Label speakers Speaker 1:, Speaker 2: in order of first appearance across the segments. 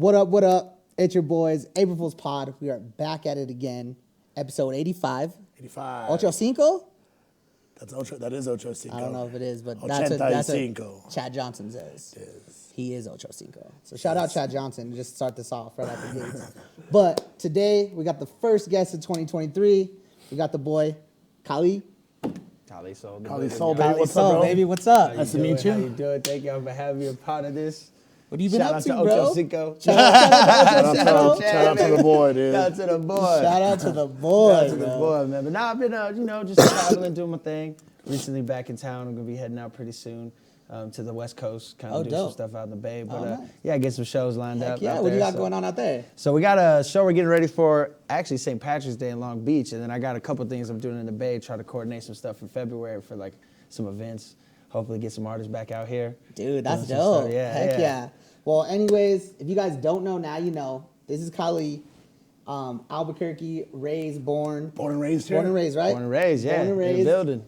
Speaker 1: What up, what up? It's your boys, April Fool's Pod. We are back at it again. Episode 85.
Speaker 2: 85.
Speaker 1: Ocho Cinco?
Speaker 2: That is Ocho Cinco.
Speaker 1: I don't know if it is, but that's what
Speaker 2: Cinco.
Speaker 1: Chad Johnson says. He is Ocho Cinco. So shout out Chad Johnson. Just start this off right out the gates. But today, we got the first guest of 2023. We got the boy, Khali.
Speaker 3: Khali Sol.
Speaker 2: Khali Sol, baby.
Speaker 1: Khali
Speaker 2: What's
Speaker 1: Sol,
Speaker 2: up, bro?
Speaker 1: baby. What's up?
Speaker 2: Nice to meet you.
Speaker 3: How you doing? Thank y'all for having me a part of this.
Speaker 1: What have you been
Speaker 3: Shout
Speaker 1: up
Speaker 3: out
Speaker 1: to,
Speaker 3: to
Speaker 1: bro?
Speaker 3: Ocho Cinco.
Speaker 1: Shout out
Speaker 2: Shout out to the boy, dude.
Speaker 3: Shout out to the boy.
Speaker 1: Shout out to the boy,
Speaker 3: Shout out to the
Speaker 1: bro.
Speaker 3: boy, man. But now I've been, just traveling, doing my thing. Recently back in town. I'm going to be heading out pretty soon to the West Coast, kind of do some stuff out in the Bay. But
Speaker 1: nice.
Speaker 3: yeah, get some shows lined
Speaker 1: Heck
Speaker 3: up.
Speaker 1: yeah,
Speaker 3: out
Speaker 1: what do you
Speaker 3: there,
Speaker 1: got going on out there?
Speaker 3: So we got a show we're getting ready for, actually St. Patrick's Day in Long Beach. And then I got a couple things I'm doing in the Bay, try to coordinate some stuff in February for like some events. Hopefully get some artists back out here.
Speaker 1: Dude, that's
Speaker 3: Doing some
Speaker 1: dope.
Speaker 3: stuff. Yeah,
Speaker 1: Heck
Speaker 3: yeah.
Speaker 1: yeah. Well, anyways, if you guys don't know, now you know. This is Khali, Albuquerque, raised, born.
Speaker 2: Born and raised here?
Speaker 1: Born and raised, right?
Speaker 3: Born and raised, yeah.
Speaker 1: Born and
Speaker 3: In the
Speaker 1: raised.
Speaker 3: building.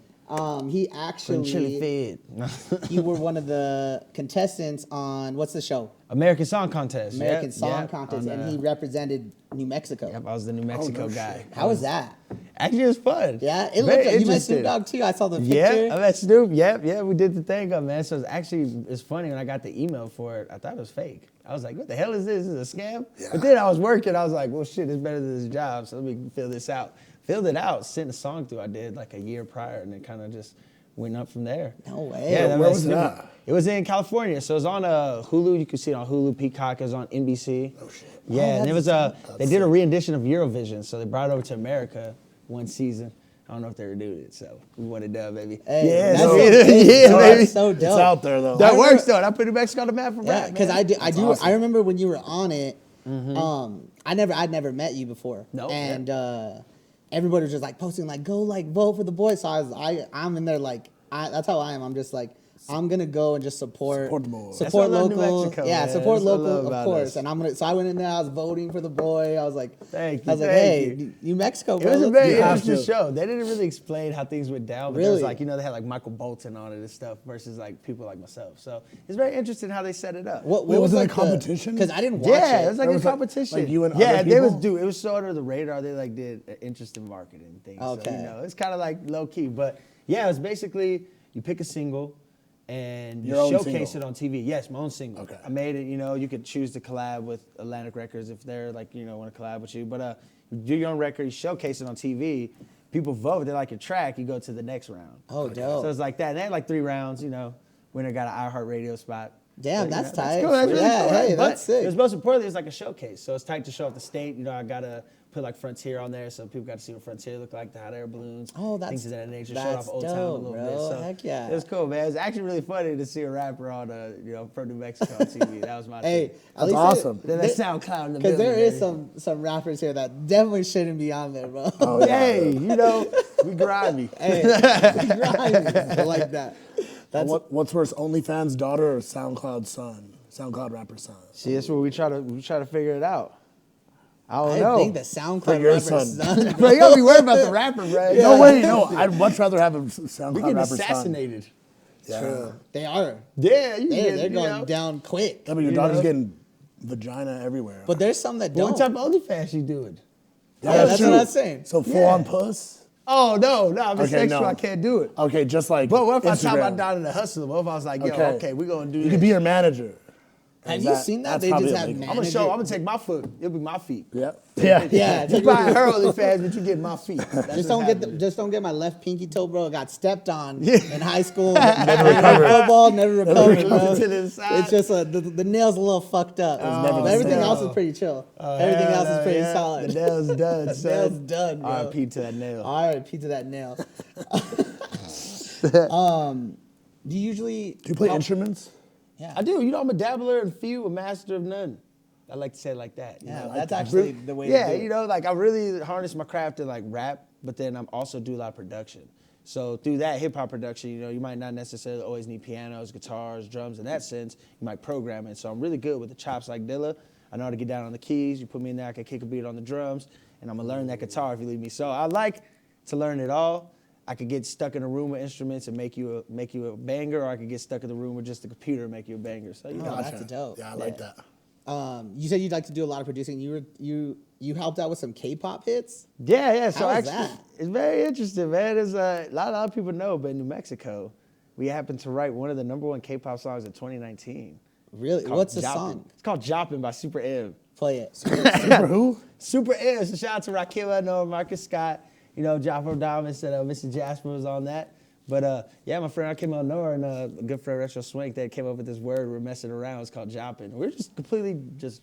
Speaker 1: He
Speaker 3: From
Speaker 1: actually,
Speaker 3: Chili Fed.
Speaker 1: you were one of the contestants on, what's the show?
Speaker 3: American Song Contest.
Speaker 1: American
Speaker 3: Yep,
Speaker 1: Song
Speaker 3: yep,
Speaker 1: Contest,
Speaker 3: on,
Speaker 1: and he represented New Mexico.
Speaker 3: Yep, I was the New Mexico guy.
Speaker 2: shit.
Speaker 1: How was that?
Speaker 3: Actually, it was fun.
Speaker 1: Yeah, it
Speaker 3: Very
Speaker 1: looked like you met
Speaker 3: interesting.
Speaker 1: Snoop Dogg too. I saw the picture.
Speaker 3: Yeah, I met Snoop. Yeah, we did the thing up, man. So it's funny when I got the email for it. I thought it was fake. I was like, "What the hell is this? Is this a scam?"
Speaker 2: Yeah.
Speaker 3: But then I was working. I was like, "Well, shit, it's better than this job. So let me fill this out." Filled it out. Sent a song through. I did like a year prior, and then kind of just went up from there.
Speaker 1: No way.
Speaker 3: Yeah,
Speaker 2: Where was that?
Speaker 3: It was in California. So it was on Hulu. You can see it on Hulu. Peacock. It was on NBC.
Speaker 2: Oh, shit.
Speaker 3: Yeah, and it was they did a re-edition of Eurovision, so they brought it over to America one season. I don't know if they renewed it, so we want it done, baby.
Speaker 1: Hey,
Speaker 3: yeah,
Speaker 1: that's
Speaker 3: so,
Speaker 1: so
Speaker 3: yeah,
Speaker 1: dope.
Speaker 3: baby.
Speaker 1: That's so dope.
Speaker 2: It's out there, though.
Speaker 3: That works though. That put New Mexico on the map for
Speaker 1: Yeah,
Speaker 3: rap,
Speaker 1: because
Speaker 3: man.
Speaker 1: I do.
Speaker 2: awesome.
Speaker 1: I remember when you were on it. I'd never met you before.
Speaker 3: No,
Speaker 1: and everybody was just like posting like, go like vote for the boys. So I'm in there like, that's how I am. I'm just like, I'm gonna go and just support
Speaker 2: Support the boys.
Speaker 3: That's why I love New
Speaker 1: local.
Speaker 3: Mexico,
Speaker 1: Yeah,
Speaker 3: man.
Speaker 1: support
Speaker 3: That's what I
Speaker 1: local,
Speaker 3: love
Speaker 1: of
Speaker 3: about
Speaker 1: course.
Speaker 3: us.
Speaker 1: And so I went in there. I was voting for the boy. I was like,
Speaker 3: Thank you,
Speaker 1: I was like,
Speaker 3: thank
Speaker 1: hey,
Speaker 3: you.
Speaker 1: New Mexico,
Speaker 3: It
Speaker 1: bro.
Speaker 3: was a
Speaker 1: let's
Speaker 3: very
Speaker 1: do it.
Speaker 3: interesting show. They didn't really explain how things went down, but there was
Speaker 1: Really?
Speaker 3: like, they had like Michael Bolton on it and stuff versus like people like myself. So it's very interesting how they set it up.
Speaker 1: What
Speaker 2: Wait, was it a
Speaker 1: like
Speaker 2: competition?
Speaker 1: Because I didn't watch
Speaker 3: Yeah,
Speaker 1: it.
Speaker 3: it was like
Speaker 2: There
Speaker 3: a
Speaker 2: was, like-
Speaker 3: competition.
Speaker 2: like you and
Speaker 3: yeah,
Speaker 2: other
Speaker 3: they was
Speaker 2: people?
Speaker 3: it was sort of the radar. They like did interesting marketing things.
Speaker 1: Okay.
Speaker 3: So, it's kind of like low key, but yeah, it's basically you pick a single and you
Speaker 2: Your own
Speaker 3: showcase
Speaker 2: single?
Speaker 3: it on TV. Yes, my own single.
Speaker 2: Okay.
Speaker 3: I made it. You could choose to collab with Atlantic Records if they're like want to collab with you. But you do your own record, you showcase it on TV. People vote. They like your track. You go to the next round.
Speaker 1: Oh, dope.
Speaker 3: So it's like that. And they had like 3 rounds. Winner got an iHeartRadio spot.
Speaker 1: Damn,
Speaker 3: So,
Speaker 1: that's tight.
Speaker 3: Cool. That's really
Speaker 1: Yeah,
Speaker 3: cool.
Speaker 1: hey,
Speaker 3: But
Speaker 1: that's sick.
Speaker 3: It was most importantly, it's like a showcase. So it's tight to show off the state. I gotta put like Frontier on there, so people got to see what Frontier looked like, the hot air balloons,
Speaker 1: Oh, that's-
Speaker 3: things of that nature. Show
Speaker 1: that's
Speaker 3: off Old Town a
Speaker 1: dope,
Speaker 3: little
Speaker 1: bro.
Speaker 3: bit. So
Speaker 1: Heck yeah.
Speaker 3: it was cool, man. It was actually really funny to see a rapper on, from New Mexico on TV. That was my
Speaker 1: Hey,
Speaker 3: thing.
Speaker 1: at least
Speaker 2: awesome.
Speaker 3: Then that SoundCloud in the
Speaker 1: Because
Speaker 3: building.
Speaker 1: there is
Speaker 3: baby.
Speaker 1: some rappers here that definitely shouldn't be on there, bro.
Speaker 2: Oh, yeah.
Speaker 3: Hey, we grimy.
Speaker 1: Hey, I like that. That's
Speaker 2: What's worse, OnlyFans daughter or SoundCloud son? SoundCloud rapper son?
Speaker 3: See, that's where we try to figure it out. I
Speaker 1: I
Speaker 3: don't know.
Speaker 1: think the SoundCloud
Speaker 2: your
Speaker 1: rapper's
Speaker 2: son.
Speaker 1: son.
Speaker 3: Bro, you gotta be worried about the rapper, bro.
Speaker 2: No, wait, no. I'd much rather have a
Speaker 3: We
Speaker 2: SoundCloud
Speaker 3: getting
Speaker 2: rapper son.
Speaker 3: assassinated.
Speaker 2: Yeah.
Speaker 1: They are.
Speaker 3: Yeah,
Speaker 1: They're going down quick.
Speaker 2: Yeah, but your
Speaker 3: You
Speaker 2: daughter's
Speaker 3: know?
Speaker 2: getting vagina everywhere.
Speaker 1: But there's some that
Speaker 3: What
Speaker 1: don't.
Speaker 3: type of OnlyFans you doing?
Speaker 1: Yeah, that's what I'm saying.
Speaker 2: So full on puss?
Speaker 3: Oh no, I'm
Speaker 2: Okay,
Speaker 3: sexual.
Speaker 2: no.
Speaker 3: I can't do it.
Speaker 2: Okay, just like
Speaker 3: But what if I talk
Speaker 2: Instagram.
Speaker 3: about down in the hustle? What if I was like, yo, okay, we're gonna do
Speaker 2: You
Speaker 3: this.
Speaker 2: could be your manager.
Speaker 1: Have you seen that?
Speaker 2: that's
Speaker 1: They just
Speaker 2: probably
Speaker 1: have
Speaker 2: illegal.
Speaker 3: I'm gonna take my foot. It'll be my feet.
Speaker 2: Yeah. Yeah.
Speaker 1: Yeah,
Speaker 3: You buy her OnlyFans, but you get my feet. That's
Speaker 1: just don't get my left pinky toe, bro. Got stepped on
Speaker 3: Yeah.
Speaker 1: in high school. Never recovered. Football, never recovered, bro.
Speaker 3: To the side.
Speaker 1: It's just the nails a little fucked up.
Speaker 2: never
Speaker 1: But
Speaker 2: the
Speaker 1: everything
Speaker 2: same.
Speaker 1: else is pretty chill. Everything else is pretty solid.
Speaker 3: The nail's done.
Speaker 1: The
Speaker 3: son.
Speaker 1: nail's done, bro.
Speaker 3: R.I.P. to that nail.
Speaker 1: R.I.P. to that nail. Do you usually
Speaker 2: Do you play instruments?
Speaker 1: Yeah,
Speaker 3: I do. I'm a dabbler in few, a master of none. I like to say it like that.
Speaker 1: Yeah,
Speaker 2: like
Speaker 1: that's
Speaker 2: that.
Speaker 1: actually the way.
Speaker 3: Yeah,
Speaker 1: to do it.
Speaker 3: like I really harness my craft to like rap, but then I'm also do a lot of production. So through that hip hop production, you might not necessarily always need pianos, guitars, drums in that sense. You might program it. So I'm really good with the chops like Dilla. I know how to get down on the keys. You put me in there, I can kick a beat on the drums, and I'm gonna learn that guitar if you leave me. So I like to learn it all. I could get stuck in a room with instruments and make you a banger, or I could get stuck in the room with just the computer and make you a banger. So
Speaker 1: Oh, that's dope.
Speaker 2: Yeah, I like that.
Speaker 1: You said you'd like to do a lot of producing. You helped out with some K-pop hits.
Speaker 3: Yeah. So
Speaker 1: How was
Speaker 3: actually,
Speaker 1: that?
Speaker 3: it's very interesting, man. There's a lot of people know, but in New Mexico, we happened to write one of the #1 K-pop songs of 2019.
Speaker 1: Really?
Speaker 3: Called
Speaker 1: What's the
Speaker 3: Joppin'.
Speaker 1: song?
Speaker 3: It's called Joppin' by Super M.
Speaker 1: Play it.
Speaker 2: For who?
Speaker 3: Super M. So shout out to Rakim, Noah, Marcus Scott, Jaffa Diamond said Mr. Jasper was on that. But yeah, my friend Rakim Noah and a good friend Retro Swank that came up with this word we're messing around. It's called Joppin'. We're just completely just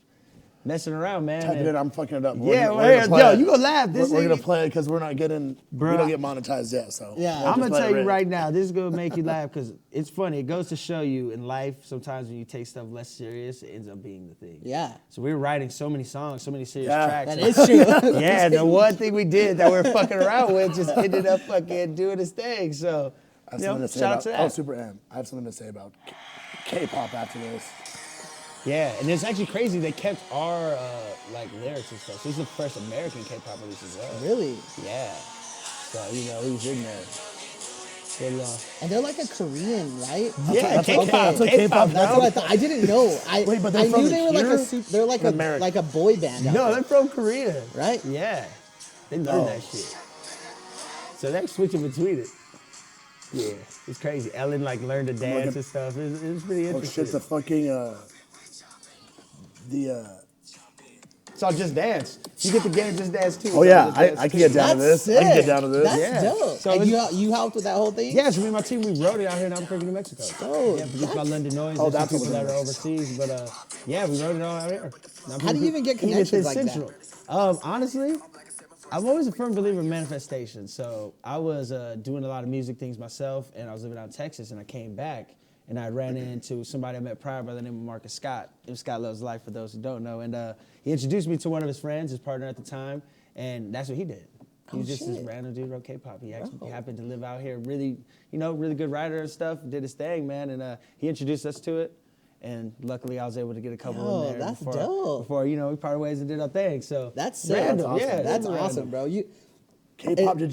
Speaker 3: messing around, man.
Speaker 2: Type it in. I'm fucking it up.
Speaker 3: Yeah,
Speaker 2: we're gonna play
Speaker 3: yo,
Speaker 2: it.
Speaker 3: you gonna laugh.
Speaker 2: We're gonna play it because we're not getting.
Speaker 3: Bro,
Speaker 2: we don't get monetized yet. So
Speaker 1: Yeah.
Speaker 2: we'll
Speaker 3: I'm
Speaker 2: just
Speaker 3: gonna
Speaker 2: let
Speaker 3: tell
Speaker 2: it
Speaker 3: you
Speaker 2: rip.
Speaker 3: right now, this is gonna make you laugh because it's funny. It goes to show you in life, sometimes when you take stuff less serious, it ends up being the thing.
Speaker 1: Yeah.
Speaker 3: So we were writing so many songs, so many serious
Speaker 2: Yeah.
Speaker 3: tracks.
Speaker 1: That is true.
Speaker 3: Yeah, the one thing we did that we are fucking around with just ended up fucking doing its thing. So,
Speaker 2: I have something to say
Speaker 3: shout out
Speaker 2: about.
Speaker 3: to that.
Speaker 2: Oh, Super M. I have something to say about K-pop after this.
Speaker 3: Yeah, and it's actually crazy. They kept our lyrics and stuff. So this is the first American K-pop release as well.
Speaker 1: Really?
Speaker 3: Yeah. So we was in there. Good,
Speaker 1: And they're like a Korean, right?
Speaker 3: yeah,
Speaker 2: that's
Speaker 3: K-pop.
Speaker 2: that's like
Speaker 3: K-pop,
Speaker 2: K-pop.
Speaker 1: That's what I thought. I didn't know.
Speaker 2: Wait, but they're
Speaker 1: I
Speaker 2: from
Speaker 1: knew they were like
Speaker 2: here?
Speaker 1: a they're like
Speaker 2: From America.
Speaker 1: like a boy band. out
Speaker 3: No,
Speaker 1: there,
Speaker 3: they're from Korea.
Speaker 1: right?
Speaker 3: Yeah. They learned
Speaker 2: Oh.
Speaker 3: that shit. So they're switching between it. Yeah, it's crazy. Ellen learned to dance and stuff. It was pretty
Speaker 2: Oh
Speaker 3: interesting.
Speaker 2: shit! The fucking
Speaker 3: It's all Just Dance. You get the game Just Dance too.
Speaker 2: Oh
Speaker 3: It's
Speaker 2: yeah,
Speaker 3: all Just Dance
Speaker 2: I can
Speaker 3: too.
Speaker 2: get down to
Speaker 1: That's
Speaker 2: this. I can
Speaker 1: sick.
Speaker 2: get down to this.
Speaker 1: That's
Speaker 3: Yeah.
Speaker 1: dope.
Speaker 3: So
Speaker 1: and
Speaker 3: it's-
Speaker 1: you helped with that whole thing?
Speaker 3: Yeah, so me and my team, we wrote it out here in Albuquerque, New Mexico.
Speaker 1: Oh,
Speaker 3: yeah, produced by
Speaker 1: that's-
Speaker 3: London Noise.
Speaker 2: Oh,
Speaker 3: and some
Speaker 2: that's what
Speaker 3: people
Speaker 2: it
Speaker 3: that are
Speaker 2: is.
Speaker 3: overseas. But yeah, we wrote it all out here.
Speaker 1: How do you even get connections like that?
Speaker 3: Honestly, I'm always a firm believer in manifestation. So I was doing a lot of music things myself, and I was living out in Texas, and I came back, and I ran into somebody I met prior by the name of Marcus Scott. Scott Loves Life, for those who don't know. And he introduced me to one of his friends, his partner at the time, and that's what he did. He was just this
Speaker 1: shit.
Speaker 3: random dude who wrote K-pop. He happened to live out here, really good writer and stuff, did his thing, man. And he introduced us to it. And luckily, I was able to get a couple
Speaker 1: Yo,
Speaker 3: in there
Speaker 1: that's
Speaker 3: before,
Speaker 1: dope.
Speaker 3: before we parted ways and did our thing. So
Speaker 1: That's sick.
Speaker 3: random,
Speaker 2: That's awesome.
Speaker 3: yeah,
Speaker 1: That's
Speaker 3: it's
Speaker 1: awesome,
Speaker 3: random.
Speaker 1: bro.
Speaker 2: K-pop. Did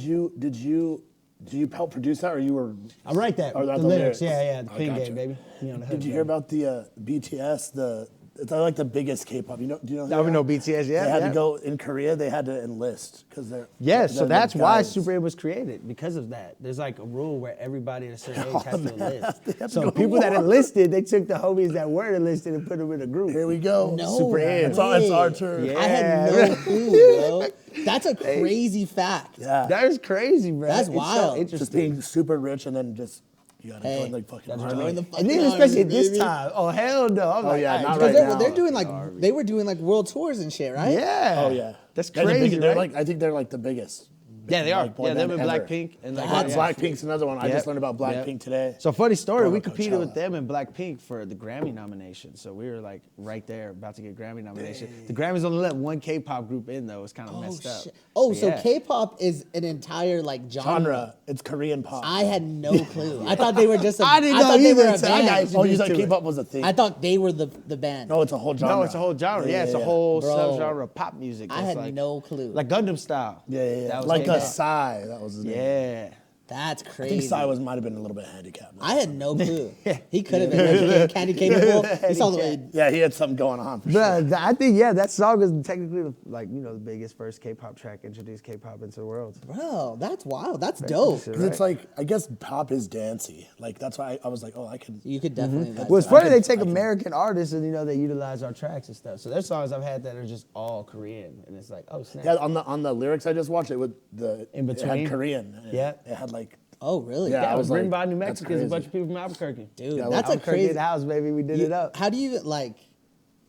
Speaker 2: you help produce that, or you were?
Speaker 3: I write that.
Speaker 2: Oh,
Speaker 3: The
Speaker 2: that's
Speaker 3: lyrics,
Speaker 2: the lyrics.
Speaker 3: yeah, the
Speaker 2: I
Speaker 3: pin
Speaker 2: gotcha.
Speaker 3: game, baby. Me on the hook,
Speaker 2: Did you hear about the BTS? It's like the biggest K-pop. Do you know? who
Speaker 3: Now we
Speaker 2: they
Speaker 3: know
Speaker 2: are?
Speaker 3: BTS, yeah.
Speaker 2: They had
Speaker 3: yeah.
Speaker 2: to go in Korea. They had to enlist because they're.
Speaker 3: Yeah, so
Speaker 2: they're
Speaker 3: that's
Speaker 2: the
Speaker 3: why
Speaker 2: guys.
Speaker 3: Super A was created, because of that. There's like a rule where everybody at a certain age has to enlist.
Speaker 2: They have to
Speaker 3: So
Speaker 2: go
Speaker 3: people that
Speaker 2: war.
Speaker 3: enlisted, they took the homies that weren't enlisted and put them in a group.
Speaker 2: Here we go.
Speaker 1: No
Speaker 3: Super A.
Speaker 2: It's our
Speaker 1: way.
Speaker 2: turn.
Speaker 3: Yeah.
Speaker 1: I had no clue, bro. That's a crazy fact.
Speaker 2: Yeah.
Speaker 3: That is crazy, bro.
Speaker 1: That's
Speaker 3: It's so
Speaker 1: wild.
Speaker 3: interesting.
Speaker 2: Just being super rich and then just you gotta
Speaker 1: Hey,
Speaker 2: join the fucking
Speaker 3: that's
Speaker 2: army.
Speaker 1: Join the
Speaker 3: And
Speaker 1: fucking
Speaker 3: then
Speaker 1: army,
Speaker 3: especially at this
Speaker 1: baby.
Speaker 3: time. Oh, hell no. I'm like,
Speaker 2: yeah,
Speaker 3: all
Speaker 2: not
Speaker 1: Because
Speaker 2: right
Speaker 1: they're
Speaker 2: now.
Speaker 1: doing like they were doing like world tours and shit, right?
Speaker 3: Yeah.
Speaker 2: Oh yeah,
Speaker 3: That's
Speaker 2: They're the
Speaker 3: crazy,
Speaker 2: big- they're
Speaker 3: right?
Speaker 2: I think they're like the biggest.
Speaker 3: Yeah, they are.
Speaker 2: like, boy
Speaker 3: Yeah, them
Speaker 2: band
Speaker 3: and
Speaker 2: ever.
Speaker 3: Blackpink. And like,
Speaker 1: That's-
Speaker 2: Blackpink's another one. I just
Speaker 3: Yep.
Speaker 2: learned about Blackpink
Speaker 3: Yep.
Speaker 2: today.
Speaker 3: So funny story,
Speaker 2: Going
Speaker 3: we
Speaker 2: to
Speaker 3: competed with
Speaker 2: Coachella.
Speaker 3: them and Blackpink for the Grammy nomination. So we were like right there, about to get Grammy nomination. The Grammys only let one K-pop group in though. It's kind of
Speaker 1: Oh
Speaker 3: messed up.
Speaker 1: shit. Oh,
Speaker 3: But
Speaker 1: so
Speaker 3: yeah.
Speaker 1: K-pop is an entire like
Speaker 2: Genre. It's Korean pop.
Speaker 1: I had no clue. I thought they were just.
Speaker 3: I didn't know
Speaker 1: thought they
Speaker 3: either
Speaker 1: were a
Speaker 3: until I got
Speaker 1: band.
Speaker 3: introduced
Speaker 2: oh, you thought
Speaker 3: to it.
Speaker 2: K-pop was a thing?
Speaker 1: I thought they were the band.
Speaker 2: No, it's a whole genre.
Speaker 3: No, it's a whole genre. Yeah, it's a
Speaker 2: yeah.
Speaker 3: whole
Speaker 1: Bro.
Speaker 3: subgenre of pop music.
Speaker 1: I
Speaker 3: that's
Speaker 1: had
Speaker 3: like,
Speaker 1: no clue.
Speaker 3: Like Gundam style.
Speaker 2: Yeah.
Speaker 3: That was
Speaker 2: Like a
Speaker 3: K-pop.
Speaker 2: Psy. That was his name.
Speaker 3: Yeah.
Speaker 1: That's
Speaker 2: I
Speaker 1: crazy.
Speaker 2: think Psy might have been a little bit handicapped.
Speaker 1: I had no clue. He could have been like, candy capable. He's all the way.
Speaker 2: Yeah, he had something going on for sure.
Speaker 3: But I think, yeah, that song is technically the biggest first K-pop track, introduced K-pop into the world.
Speaker 1: Bro, that's wild. That's dope.
Speaker 2: Because it's like, I guess pop is dancey. Like, that's why I was like, oh, I can.
Speaker 1: You could definitely.
Speaker 3: Well, it's
Speaker 2: I
Speaker 3: funny
Speaker 2: can-
Speaker 3: they take
Speaker 2: I can-
Speaker 3: American artists and they utilize our tracks and stuff. So there's songs I've had that are just all Korean, and it's like, oh snap.
Speaker 2: Yeah, on the lyrics I just watched, it with
Speaker 3: In
Speaker 2: It
Speaker 3: between?
Speaker 2: had Korean.
Speaker 3: Yeah.
Speaker 2: It had like.
Speaker 1: Oh, really?
Speaker 2: Yeah,
Speaker 3: Yeah,
Speaker 2: I
Speaker 3: it
Speaker 2: was
Speaker 3: was written
Speaker 2: like,
Speaker 3: by New
Speaker 2: that's
Speaker 3: Mexicans, a bunch
Speaker 2: crazy.
Speaker 3: of people from Albuquerque.
Speaker 1: Dude,
Speaker 2: Yeah,
Speaker 1: that's a
Speaker 3: Albuquerque
Speaker 1: crazy.
Speaker 3: the house, baby. We did it up.
Speaker 1: How do you like?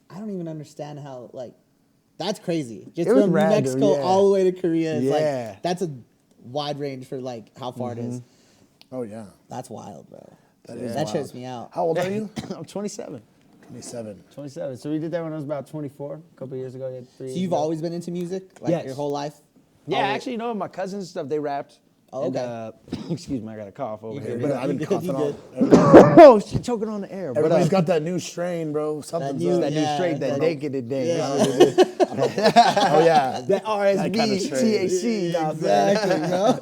Speaker 1: I don't even understand how like. That's crazy. Just
Speaker 3: It was
Speaker 1: from New
Speaker 3: random,
Speaker 1: Mexico
Speaker 3: yeah.
Speaker 1: all the way to Korea. It's
Speaker 3: Yeah.
Speaker 1: like that's a wide range for like how far it is.
Speaker 2: Oh, yeah.
Speaker 1: That's wild, bro.
Speaker 2: That is
Speaker 1: That
Speaker 2: wild.
Speaker 1: trips me out.
Speaker 2: How old are you?
Speaker 3: I'm 27.
Speaker 2: 27.
Speaker 3: 27. So we did that when I was about 24, a couple years ago. Yeah, 3
Speaker 1: So
Speaker 3: years
Speaker 1: you've
Speaker 3: ago.
Speaker 1: always been into music, like
Speaker 3: Yes.
Speaker 1: your whole life?
Speaker 3: Yeah,
Speaker 1: Always?
Speaker 3: actually, my cousins and stuff, they rapped.
Speaker 1: Oh,
Speaker 3: And,
Speaker 1: okay.
Speaker 3: excuse me, I got a cough over
Speaker 1: You
Speaker 3: here.
Speaker 1: good,
Speaker 3: But,
Speaker 2: I've been
Speaker 1: You
Speaker 2: coughing
Speaker 1: good.
Speaker 2: all.
Speaker 3: oh, shit, choking on the air. But,
Speaker 2: Everybody's got that new strain, bro. Something's
Speaker 1: new-
Speaker 2: up.
Speaker 3: that new
Speaker 1: Yeah,
Speaker 3: straight, that
Speaker 1: that-
Speaker 3: naked today.
Speaker 1: Yeah.
Speaker 3: That's what it is.
Speaker 2: Oh, yeah.
Speaker 3: That RSB,
Speaker 2: kind of straight.
Speaker 3: THC. know what I'm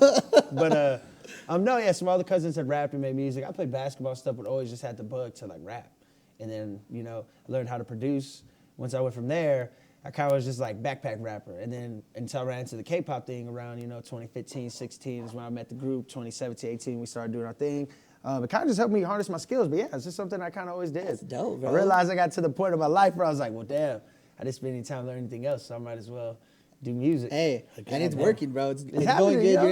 Speaker 3: saying? But no, yeah, some other cousins had rapped and made music. I played basketball stuff, but always just had the bug to like rap. And then, I learned how to produce. once I went from there, I kind of was just like backpack rapper. And then until I ran into the K-pop thing around, 2015, 16 is when I met the group. 2017, 18, we started doing our thing. It kind of just helped me harness my skills. But yeah, it's just something I kind of always did.
Speaker 1: That's dope, bro.
Speaker 3: I realized I got to the point of my life where I was like, well, damn, I didn't spend any time learning anything else, so I might as well do music.
Speaker 1: Hey, and it's working, bro. It's going
Speaker 3: happening,
Speaker 1: good.
Speaker 3: yo.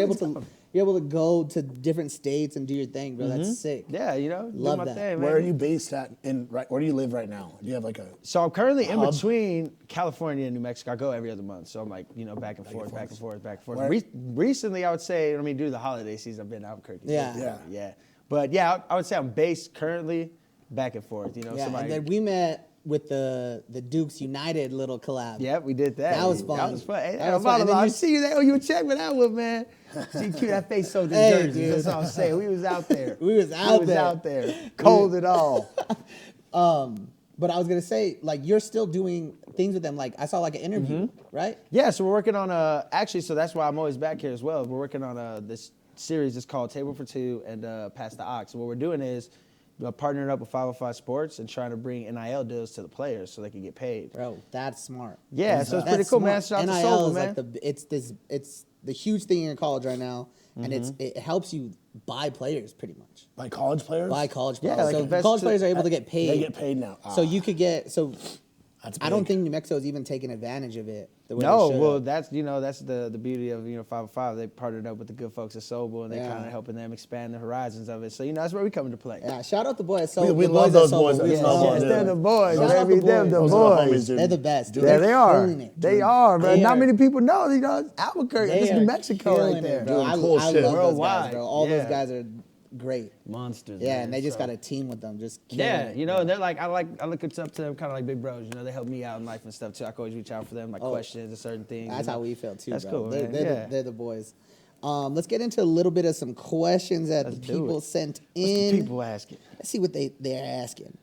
Speaker 1: You're able to go to different states and do your thing, bro. That's sick.
Speaker 3: Yeah,
Speaker 1: Love
Speaker 3: do my
Speaker 1: that.
Speaker 3: thing, man.
Speaker 2: Where are you based at? Where do you live right now? Do you have like a?
Speaker 3: So I'm currently in
Speaker 2: hub?
Speaker 3: between California and New Mexico. I go every other month, so I'm like, back and forth.
Speaker 2: Where-
Speaker 3: Recently, I would say, due to the holiday season, I've been in Albuquerque.
Speaker 1: Yeah.
Speaker 3: But yeah, I would say I'm based currently back and forth.
Speaker 1: Yeah, and then we met with the Dukes United little collab.
Speaker 3: Yeah, we did that.
Speaker 1: That was fun.
Speaker 3: That was fun. Hey,
Speaker 1: That was fun. And then
Speaker 3: I
Speaker 1: you-
Speaker 3: see you. They owe you a check for that one, man. See, keep that face so
Speaker 1: Hey,
Speaker 3: deserted.
Speaker 1: dude.
Speaker 3: That's all I'm saying. We was out there.
Speaker 1: We was out there.
Speaker 3: Cold and all.
Speaker 1: But I was gonna say, like, you're still doing things with them. Like, I saw like an interview, right?
Speaker 3: Yeah, so we're working on actually, so that's why I'm always back here as well. We're working on this series. It's called Table for Two and Pass the Ox. So what we're doing is partnering up with 505 Sports and trying to bring NIL deals to the players so they can get paid.
Speaker 1: Bro, that's smart.
Speaker 3: Yeah, so it's pretty
Speaker 1: That's
Speaker 3: cool, man.
Speaker 1: smart.
Speaker 3: Shout out to
Speaker 1: NIL
Speaker 3: Soul,
Speaker 1: is
Speaker 3: man.
Speaker 1: like it's the huge thing in college right now, and it helps you buy players pretty much.
Speaker 2: By college players?
Speaker 1: Buy college players.
Speaker 3: Yeah, like
Speaker 1: so
Speaker 3: invest
Speaker 1: college
Speaker 3: to-
Speaker 1: players are able to get paid.
Speaker 2: They get paid now.
Speaker 1: So you could get
Speaker 2: That's
Speaker 1: I don't
Speaker 2: big.
Speaker 1: think New Mexico is even taking advantage of it. The way
Speaker 3: No,
Speaker 1: they should
Speaker 3: well,
Speaker 1: have.
Speaker 3: that's that's the beauty of 505. They partnered up with the good folks at Sobel, and they're
Speaker 1: Yeah.
Speaker 3: kind of helping them expand the horizons of it. So that's where we come into play.
Speaker 1: Yeah, shout out the boys. So
Speaker 2: We
Speaker 1: the
Speaker 2: love
Speaker 1: boys at
Speaker 2: those
Speaker 1: Sobel,
Speaker 2: boys at
Speaker 1: we
Speaker 2: Sobel,
Speaker 1: love
Speaker 3: Yes,
Speaker 1: them.
Speaker 2: dude.
Speaker 3: they're the boys.
Speaker 1: Shout out
Speaker 3: baby.
Speaker 1: the
Speaker 3: They're
Speaker 1: boys.
Speaker 3: the
Speaker 2: Those are the
Speaker 3: boys.
Speaker 2: homies, dude.
Speaker 1: They're the best. Dude.
Speaker 3: Yeah,
Speaker 1: They're
Speaker 3: they are.
Speaker 1: killing it,
Speaker 3: They
Speaker 1: dude.
Speaker 3: are, bro.
Speaker 1: They
Speaker 3: Not
Speaker 1: are-
Speaker 3: many people know. Albuquerque.
Speaker 1: They
Speaker 3: This is
Speaker 1: are
Speaker 3: New Mexico
Speaker 1: killing
Speaker 3: right there.
Speaker 1: it, bro.
Speaker 2: Doing
Speaker 1: I
Speaker 2: cool
Speaker 1: love
Speaker 2: shit.
Speaker 1: those guys,
Speaker 3: Worldwide.
Speaker 1: bro. All
Speaker 3: Yeah.
Speaker 1: those guys are great.
Speaker 3: Monsters.
Speaker 1: Yeah,
Speaker 3: man.
Speaker 1: and they just
Speaker 3: So-
Speaker 1: got a team with them, just killing
Speaker 3: Yeah,
Speaker 1: it,
Speaker 3: and they're like, I look up to them kind of like big bros. They help me out in life and stuff too. I can always reach out for them, like questions and certain things.
Speaker 1: That's how we feel too,
Speaker 3: That's
Speaker 1: bro.
Speaker 3: cool,
Speaker 1: They're,
Speaker 3: man.
Speaker 1: they're,
Speaker 3: Yeah.
Speaker 1: they're the boys. Let's get into a little bit of some questions that
Speaker 3: Let's
Speaker 1: the
Speaker 3: do
Speaker 1: people
Speaker 3: it.
Speaker 1: sent
Speaker 3: What's
Speaker 1: in.
Speaker 3: the people asking?
Speaker 1: Let's see what they're asking.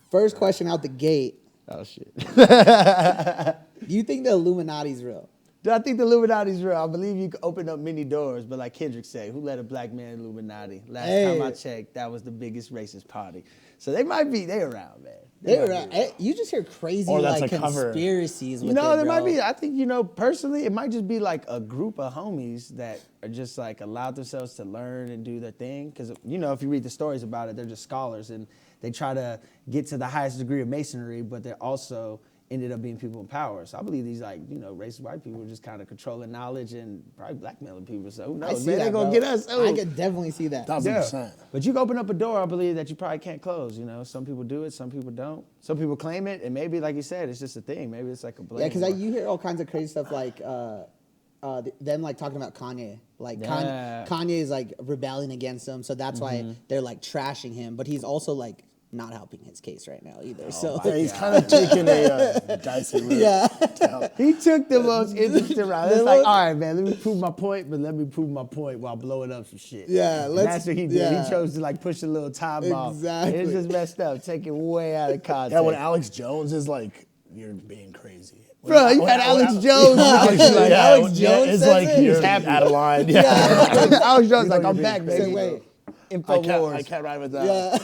Speaker 1: First question out the gate.
Speaker 3: Oh shit.
Speaker 1: Do you think the Illuminati's real?
Speaker 3: Do I think the Illuminati's real? I believe you can open up many doors, but like Kendrick said, who let a black man Illuminati? Last
Speaker 1: Hey.
Speaker 3: time I checked, that was the biggest racist party. So they around, man.
Speaker 1: They're
Speaker 3: might
Speaker 1: right.
Speaker 3: be around.
Speaker 1: You just hear crazy
Speaker 2: Or that's
Speaker 1: like
Speaker 2: a cover.
Speaker 1: conspiracies. With
Speaker 3: There
Speaker 1: it,
Speaker 3: might
Speaker 1: bro.
Speaker 3: be. I think, personally, it might just be like a group of homies that are just like allowed themselves to learn and do their thing. Because, if you read the stories about it, they're just scholars and they try to get to the highest degree of masonry, but they're also ended up being people in power. So I believe these racist white people are just kind of controlling knowledge and probably blackmailing people. So who
Speaker 1: I
Speaker 3: knows,
Speaker 1: see
Speaker 3: man?
Speaker 1: that,
Speaker 3: They're going
Speaker 1: bro.
Speaker 3: to get us.
Speaker 1: I could definitely see that.
Speaker 2: 1,000%.
Speaker 3: But you can open up a door, I believe, that you probably can't close. Some people do it, some people don't. Some people claim it, and maybe, like you said, it's just a thing. Maybe it's like a blame.
Speaker 1: Yeah, because you hear all kinds of crazy stuff like them like talking about Kanye. Like
Speaker 3: Yeah.
Speaker 1: Kanye is like rebelling against them, so that's why they're like trashing him. But he's also like not helping his case right now either. So
Speaker 2: Yeah, he's kind of taking a dicey route.
Speaker 1: Yeah.
Speaker 2: to help.
Speaker 3: He took the most interesting route. It's
Speaker 1: The
Speaker 3: like,
Speaker 1: most-
Speaker 3: all right, man, let me prove my point, but let me prove my point while blowing up some shit.
Speaker 1: Yeah,
Speaker 3: And
Speaker 1: let's-
Speaker 3: that's what he did.
Speaker 1: yeah.
Speaker 3: He chose to push a little time bomb.
Speaker 1: Exactly.
Speaker 3: It's just messed up, taken way out of context.
Speaker 2: Yeah, when Alex Jones is like, you're being crazy.
Speaker 3: Bro, you had Alex Jones.
Speaker 2: Alex,
Speaker 1: Alex Jones
Speaker 2: it's
Speaker 1: says
Speaker 2: like
Speaker 1: it?
Speaker 2: you're out of line. Yeah.
Speaker 3: Alex Jones like,
Speaker 2: you're
Speaker 3: I'm
Speaker 2: being
Speaker 3: back,
Speaker 2: crazy.
Speaker 3: baby.
Speaker 1: wait.
Speaker 3: Infowars.
Speaker 2: I can't ride with that.
Speaker 1: yeah.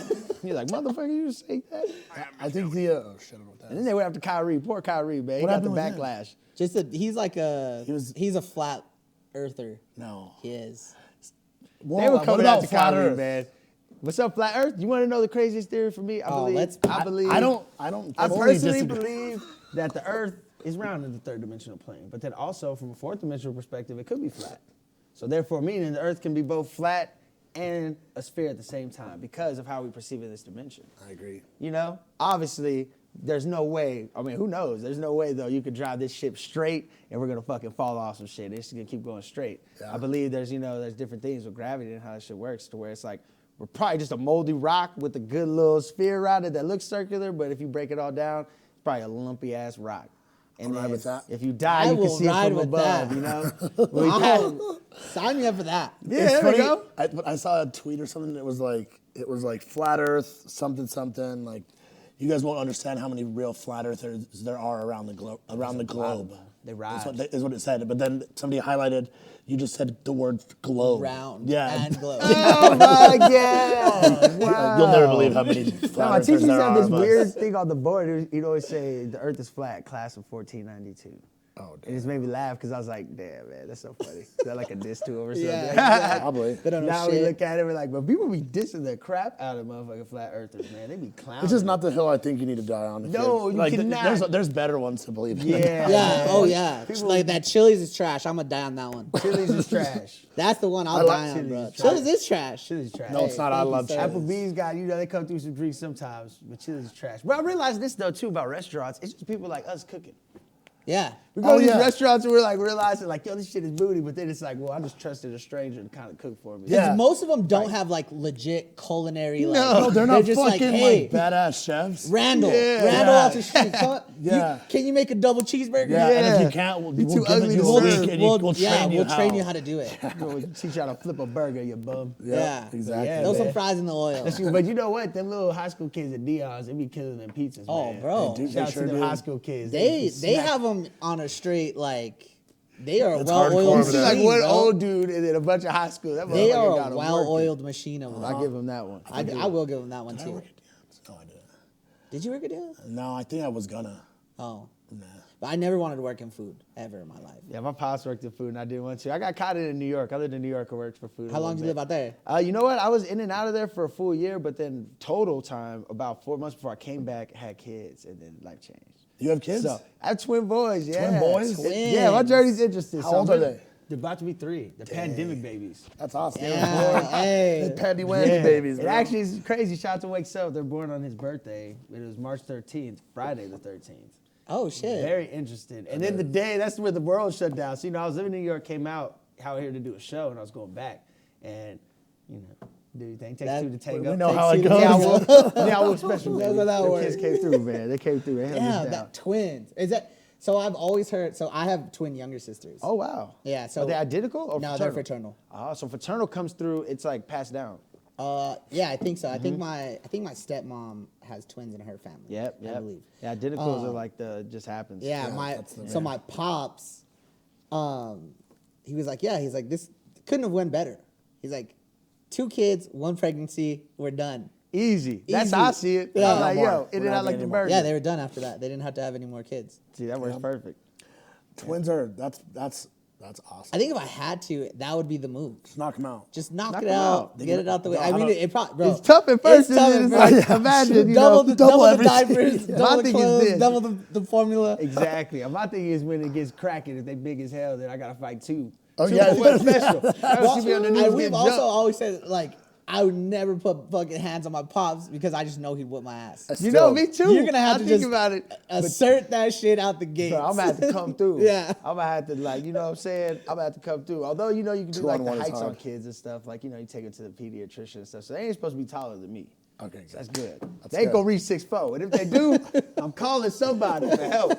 Speaker 3: He's like, motherfucker, you just say that?
Speaker 2: I think the oh shit, I don't know what that
Speaker 3: And
Speaker 2: is.
Speaker 3: then they went after Kyrie. Poor Kyrie, man. He
Speaker 2: What
Speaker 3: got the
Speaker 2: happened with him?
Speaker 3: backlash.
Speaker 1: He's like he's a flat earther.
Speaker 2: No.
Speaker 1: He is.
Speaker 2: Well,
Speaker 3: They were
Speaker 2: what
Speaker 3: coming
Speaker 2: about
Speaker 3: after
Speaker 2: flat
Speaker 3: Kyrie,
Speaker 2: Earth?
Speaker 3: man. What's up, Flat Earth? You want to know the craziest theory for me? I believe.
Speaker 2: I don't.
Speaker 3: I
Speaker 2: fully
Speaker 3: personally
Speaker 2: disagree.
Speaker 3: believe that the Earth is round in the third dimensional plane, but then also from a fourth dimensional perspective, it could be flat. So therefore, meaning the Earth can be both flat and a sphere at the same time because of how we perceive it in this dimension.
Speaker 2: I agree.
Speaker 3: Obviously, there's no way. I mean, who knows? There's no way though you could drive this ship straight and we're gonna fucking fall off some shit. It's gonna keep going straight.
Speaker 2: Yeah.
Speaker 3: I believe there's different things with gravity and how that shit works to where it's like we're probably just a moldy rock with a good little sphere around it that looks circular, but if you break it all down, it's probably a lumpy ass rock. And
Speaker 2: I'll ride
Speaker 3: then
Speaker 2: with that.
Speaker 3: if you die,
Speaker 1: I
Speaker 3: you can
Speaker 1: will
Speaker 3: see it
Speaker 1: ride
Speaker 3: from
Speaker 1: with
Speaker 3: above.
Speaker 1: that.
Speaker 3: When we pass-
Speaker 1: Wow. Sign me up for that.
Speaker 3: yeah,
Speaker 2: It's
Speaker 3: there
Speaker 2: funny,
Speaker 3: we go.
Speaker 2: I saw a tweet or something that was like flat Earth something. Like, you guys won't understand how many real flat Earthers there are around the globe.
Speaker 3: They ride.
Speaker 2: Is what it said. But then somebody highlighted, you just said the word globe.
Speaker 1: Round
Speaker 2: Yeah.
Speaker 1: and glow.
Speaker 3: Oh my God! Wow.
Speaker 2: You'll never believe how many
Speaker 3: No,
Speaker 2: flat
Speaker 3: my
Speaker 2: earthers
Speaker 3: teacher used to
Speaker 2: there
Speaker 3: have
Speaker 2: are.
Speaker 3: this
Speaker 2: but-
Speaker 3: weird thing on the board. He'd always say, the earth is flat, class of 1492.
Speaker 2: Oh,
Speaker 3: It just made me laugh because I was like, damn, man, that's so funny. Is that like a diss to him or something?
Speaker 1: Yeah,
Speaker 2: Probably.
Speaker 1: They don't know
Speaker 3: Now
Speaker 1: shit.
Speaker 3: we look at it, we're like, but people be dissing the crap out of motherfucking flat earthers, man. They be clowning.
Speaker 2: It's just not the hill I think you need to die on. if
Speaker 3: No,
Speaker 2: you're-
Speaker 3: you cannot.
Speaker 2: There's better ones to believe in.
Speaker 3: Yeah.
Speaker 1: Yeah. Oh yeah.
Speaker 3: People-
Speaker 1: Like that Chili's is trash. I'm gonna die on that one.
Speaker 3: Chili's is trash.
Speaker 1: That's the one I'll
Speaker 2: I like
Speaker 1: die on,
Speaker 3: Chili's
Speaker 1: bro.
Speaker 3: is trash.
Speaker 1: Chili's is trash.
Speaker 3: Chili's is trash.
Speaker 2: No, it's not. I
Speaker 1: thank you,
Speaker 2: love
Speaker 1: sir.
Speaker 2: Chili's.
Speaker 3: Applebee's got, they come through some drinks sometimes, but Chili's is trash. But I realized this though too about restaurants. It's just people like us cooking.
Speaker 1: Yeah.
Speaker 3: We go to these
Speaker 2: yeah.
Speaker 3: restaurants and we're like realizing like, yo, this shit is booty, but then it's like, well, I just trusted a stranger to kind of cook for me.
Speaker 2: Yeah.
Speaker 1: Most of them don't have like legit culinary. Like,
Speaker 3: No,
Speaker 2: They're not
Speaker 1: just
Speaker 2: fucking
Speaker 1: hey,
Speaker 2: badass chefs.
Speaker 1: Randall,
Speaker 3: Yeah.
Speaker 1: Randall
Speaker 2: Yeah.
Speaker 1: off the street.
Speaker 2: Yeah.
Speaker 1: Can you make a double cheeseburger?
Speaker 2: Yeah, and if
Speaker 3: Yeah.
Speaker 2: you can't, we'll
Speaker 3: You're too
Speaker 2: give it
Speaker 3: ugly
Speaker 2: you
Speaker 3: to
Speaker 2: a
Speaker 3: serve.
Speaker 2: week and we'll train you
Speaker 1: how to do it.
Speaker 3: We'll teach you how to flip a burger, you bum.
Speaker 1: Yeah.
Speaker 2: exactly.
Speaker 3: Yeah,
Speaker 1: Throw
Speaker 3: man.
Speaker 1: some fries in the oil.
Speaker 3: But you know what? Them little high school kids at Dion's, they be killing them pizzas,
Speaker 1: Oh,
Speaker 3: man.
Speaker 1: bro.
Speaker 2: They do.
Speaker 3: Shout out
Speaker 2: sure
Speaker 3: to them
Speaker 2: do.
Speaker 3: high school kids.
Speaker 1: They
Speaker 3: smack-
Speaker 1: have them on a straight like they are a
Speaker 2: It's
Speaker 1: well
Speaker 2: hardcore
Speaker 1: oiled
Speaker 2: over
Speaker 3: See
Speaker 2: there.
Speaker 3: like
Speaker 1: machine.
Speaker 3: one
Speaker 1: bro.
Speaker 3: old dude and then a bunch of high school. That
Speaker 1: They
Speaker 3: motherfucker
Speaker 1: are
Speaker 3: got
Speaker 1: a
Speaker 3: 'em
Speaker 1: well
Speaker 3: working.
Speaker 1: oiled machine over
Speaker 3: I
Speaker 1: there.
Speaker 3: give them that one.
Speaker 1: I will give them that one
Speaker 2: Did I
Speaker 1: too.
Speaker 2: work at Dion's? No, I didn't.
Speaker 1: Did you work at Dion's?
Speaker 2: No, I think I was gonna.
Speaker 1: Oh,
Speaker 2: Nah.
Speaker 1: but I never wanted to work in food ever in my life.
Speaker 3: Yeah, my pops worked in food and I didn't want to. I got caught in New York. I lived in New York and worked for food.
Speaker 1: How long did you live out there?
Speaker 3: You know what? I was in and out of there for a full year, but then total time, about 4 months before I came back, had kids, and then life changed.
Speaker 2: You have kids?
Speaker 3: So I have twin boys, yeah.
Speaker 2: Twin boys?
Speaker 1: Twins.
Speaker 3: Yeah, my journey's interesting.
Speaker 2: How old are they?
Speaker 3: They're about to be 3. They're pandemic babies.
Speaker 2: That's awesome.
Speaker 1: Yeah, hey.
Speaker 2: Panty wandy babies,
Speaker 3: It
Speaker 2: bro.
Speaker 3: actually is crazy. Shout out to Wakes Up. They're born on his birthday. It was March 13th, Friday the 13th.
Speaker 1: Oh shit.
Speaker 3: Very interesting. And then the day, that's where the world shut down. So, I was living in New York, came out here to do a show, and I was going back. And, do your thing. Takes
Speaker 1: That-
Speaker 3: 2 to tango.
Speaker 2: We know how it
Speaker 1: Takes
Speaker 2: goes.
Speaker 3: Yeah, I was special.
Speaker 1: That's
Speaker 3: baby.
Speaker 1: how that
Speaker 3: Them
Speaker 1: works.
Speaker 3: kids came through, man. They came through. They held
Speaker 1: Yeah,
Speaker 3: us down.
Speaker 1: that twins. Is that so? I've always heard. So I have twin younger sisters.
Speaker 3: Oh, wow.
Speaker 1: Yeah, so-
Speaker 3: Are they identical or
Speaker 1: No,
Speaker 3: fraternal?
Speaker 1: they're fraternal.
Speaker 3: Oh, so fraternal comes through, it's like passed down.
Speaker 1: Yeah, I think so. I think my stepmom has twins in her family.
Speaker 3: Yep,
Speaker 1: I believe.
Speaker 3: Yeah, identicals are like just happens.
Speaker 1: Yeah, my pops, he was like, he's like, this couldn't have went better. He's like, 2 kids, 1 pregnancy, we're done.
Speaker 3: Easy. That's
Speaker 1: Easy.
Speaker 3: how I see it.
Speaker 1: Yeah.
Speaker 3: I'm like,
Speaker 2: No more.
Speaker 3: yo, in
Speaker 2: We're
Speaker 3: and
Speaker 2: not
Speaker 3: out like the
Speaker 2: anymore.
Speaker 3: burger.
Speaker 1: Yeah, they were done after that. They didn't have to have any more kids.
Speaker 3: See, that works perfect.
Speaker 2: Twins are that's awesome.
Speaker 1: I think if I had to, that would be the move.
Speaker 2: Just knock them out.
Speaker 1: Just knock
Speaker 3: Knock
Speaker 1: it
Speaker 3: them
Speaker 1: out,
Speaker 3: out.
Speaker 1: get it out the way.
Speaker 2: No,
Speaker 1: I
Speaker 2: I
Speaker 1: mean,
Speaker 2: don't-
Speaker 1: it probably, bro.
Speaker 3: It's tough at first.
Speaker 1: It's tough
Speaker 3: and
Speaker 1: at
Speaker 3: then
Speaker 1: first.
Speaker 3: it's like, imagine,
Speaker 1: double the
Speaker 2: everything.
Speaker 1: diapers,
Speaker 3: My
Speaker 1: double the
Speaker 3: thing is
Speaker 1: clothes,
Speaker 3: this.
Speaker 1: double the formula.
Speaker 3: Exactly. And my thing is when it gets cracking, if they big as hell, then I gotta fight 2.
Speaker 2: Oh,
Speaker 3: 2
Speaker 2: yeah.
Speaker 3: for one special. Well, be on the news
Speaker 1: And we've
Speaker 3: getting
Speaker 1: also
Speaker 3: jumped.
Speaker 1: always said like I would never put fucking hands on my pops because I just know he'd whip my ass.
Speaker 3: You know, me too.
Speaker 1: You're gonna have
Speaker 3: I
Speaker 1: to
Speaker 3: think
Speaker 1: just
Speaker 3: about it.
Speaker 1: assert that shit out the gate.
Speaker 3: Bro, I'm gonna have to come through.
Speaker 1: Yeah.
Speaker 3: I'm gonna have to you know what I'm saying? I'm gonna have to come through. Although, you can do
Speaker 2: 2
Speaker 3: like
Speaker 2: on
Speaker 3: the
Speaker 2: 1 is
Speaker 3: heights on
Speaker 2: hard.
Speaker 3: kids and stuff. Like, you take them to the pediatrician and stuff. So they ain't supposed to be taller than me.
Speaker 2: Okay,
Speaker 3: So that's good.
Speaker 2: That's
Speaker 3: They ain't
Speaker 2: good.
Speaker 3: gonna reach 6'4". And if they do, I'm calling somebody for help.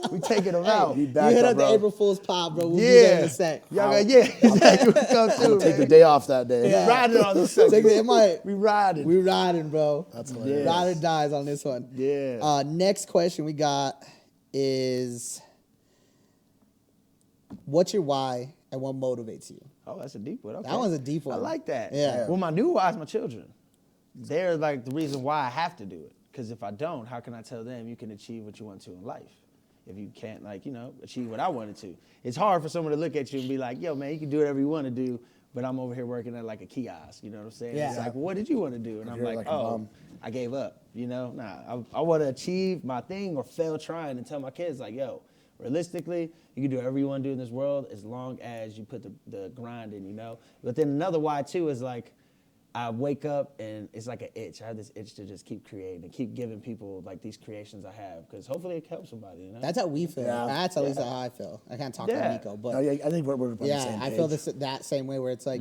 Speaker 3: We taking them out.
Speaker 2: Be
Speaker 1: You
Speaker 2: back
Speaker 1: hit
Speaker 2: up,
Speaker 1: up the
Speaker 2: bro.
Speaker 1: April Fool's pop, bro. We'll be there in
Speaker 3: Yeah.
Speaker 1: a sec.
Speaker 3: Y'all got, exactly. We come through.
Speaker 2: Take the
Speaker 3: man.
Speaker 2: day off that day.
Speaker 1: Yeah.
Speaker 3: We riding on this
Speaker 1: Take
Speaker 3: sucker.
Speaker 1: it might.
Speaker 3: We riding.
Speaker 1: We riding, bro.
Speaker 2: That's
Speaker 3: Yes.
Speaker 2: hilarious.
Speaker 1: Ride or dies on this one.
Speaker 3: Yeah.
Speaker 1: Next question we got is, what's your why and what motivates you?
Speaker 3: Oh, that's a deep one. Okay.
Speaker 1: That one's a deep one.
Speaker 3: I like that.
Speaker 1: Yeah.
Speaker 3: Well, my new why is my children. They're like the reason why I have to do it. Because if I don't, how can I tell them you can achieve what you want to in life? If you can't, achieve what I wanted to. It's hard for someone to look at you and be like, yo, man, you can do whatever you want to do, but I'm over here working at like a kiosk. You know what I'm saying?
Speaker 1: Yeah.
Speaker 3: It's like, well, what did you want to do? And I'm
Speaker 2: You're
Speaker 3: like,
Speaker 2: like a
Speaker 3: oh,
Speaker 2: bum.
Speaker 3: I gave up. I want to achieve my thing or fail trying and tell my kids, like, yo, realistically, you can do whatever you want to do in this world as long as you put the grind in, But then another why, too, is like, I wake up and it's like an itch. I have this itch to just keep creating and keep giving people like these creations I have because hopefully it helps somebody.
Speaker 1: That's how we feel.
Speaker 2: Yeah.
Speaker 1: That's at least how I feel. I can't talk to
Speaker 3: Yeah.
Speaker 1: Nico, but
Speaker 2: No, yeah, I think we're on the
Speaker 1: yeah,
Speaker 2: same
Speaker 1: I
Speaker 2: page.
Speaker 1: feel that same way where it's like,